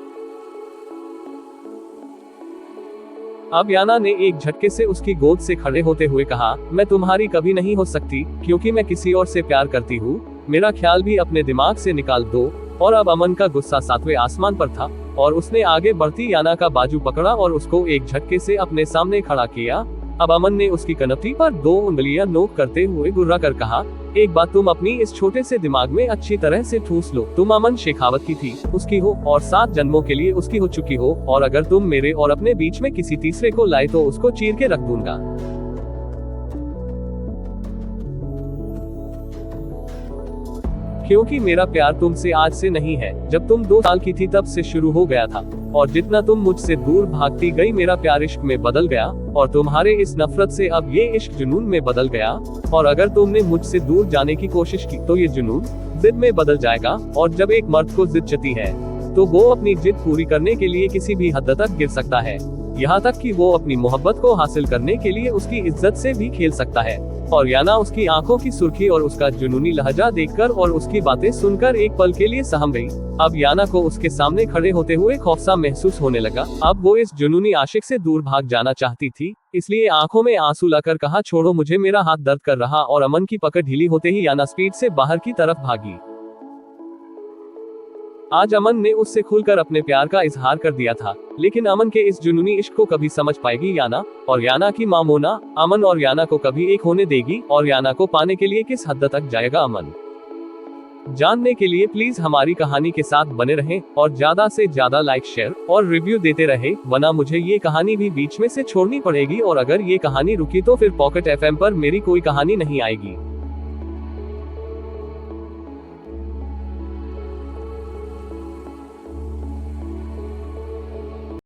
अब याना ने एक झटके से उसकी गोद से खड़े होते हुए कहा मैं तुम्हारी कभी नहीं हो सकती, क्योंकि मैं किसी और से प्यार करती हूँ। मेरा ख्याल भी अपने दिमाग से निकाल दो। और अब अमन का गुस्सा 7वें आसमान पर था, और उसने आगे बढ़ती याना का बाजू पकड़ा और उसको एक झटके से अपने सामने खड़ा किया। अब अमन ने उसकी कनपटी पर 2 उंगलियां नोक करते हुए गुर्रा कर कहा एक बात तुम अपनी इस छोटे से दिमाग में अच्छी तरह से ठूस लो, तुम अमन शेखावत की थी, उसकी हो, और 7 जन्मों के लिए उसकी हो चुकी हो। और अगर तुम मेरे और अपने बीच में किसी तीसरे को लाए तो उसको चीर के रख दूंगा। क्योंकि मेरा प्यार तुमसे आज से नहीं है, जब तुम 2 साल की थी तब से शुरू हो गया था। और जितना तुम मुझसे दूर भागती गई मेरा प्यार इश्क में बदल गया, और तुम्हारे इस नफरत से अब ये इश्क जुनून में बदल गया। और अगर तुमने मुझसे दूर जाने की कोशिश की तो ये जुनून जिद में बदल जाएगा। और जब एक मर्द को जिद चती है तो वो अपनी जिद पूरी करने के लिए किसी भी हद तक गिर सकता है, यहाँ तक कि वो अपनी मोहब्बत को हासिल करने के लिए उसकी इज्जत से भी खेल सकता है। और याना उसकी आंखों की सुर्खी और उसका जुनूनी लहजा देखकर और उसकी बातें सुनकर एक पल के लिए सहम गई। अब याना को उसके सामने खड़े होते हुए खौफसा महसूस होने लगा। अब वो इस जुनूनी आशिक से दूर भाग जाना चाहती थी, इसलिए आंखों में आंसू लाकर कहा छोड़ो मुझे, मेरा हाथ दर्द कर रहा। और अमन की पकड़ ढीली होते ही याना स्पीड से बाहर की तरफ भागी। आज अमन ने उससे खुलकर अपने प्यार का इजहार कर दिया था, लेकिन अमन के इस जुनूनी इश्क को कभी समझ पाएगी याना, और याना की मां मोना अमन और याना को कभी एक होने देगी, और याना को पाने के लिए किस हद तक जाएगा अमन। जानने के लिए प्लीज हमारी कहानी के साथ बने रहें, और ज्यादा से ज्यादा लाइक शेयर और रिव्यू देते रहे, वरना मुझे ये कहानी भी बीच में से छोड़नी पड़ेगी। और अगर ये कहानी रुकी तो फिर पॉकेट FM पर मेरी कोई कहानी नहीं आएगी।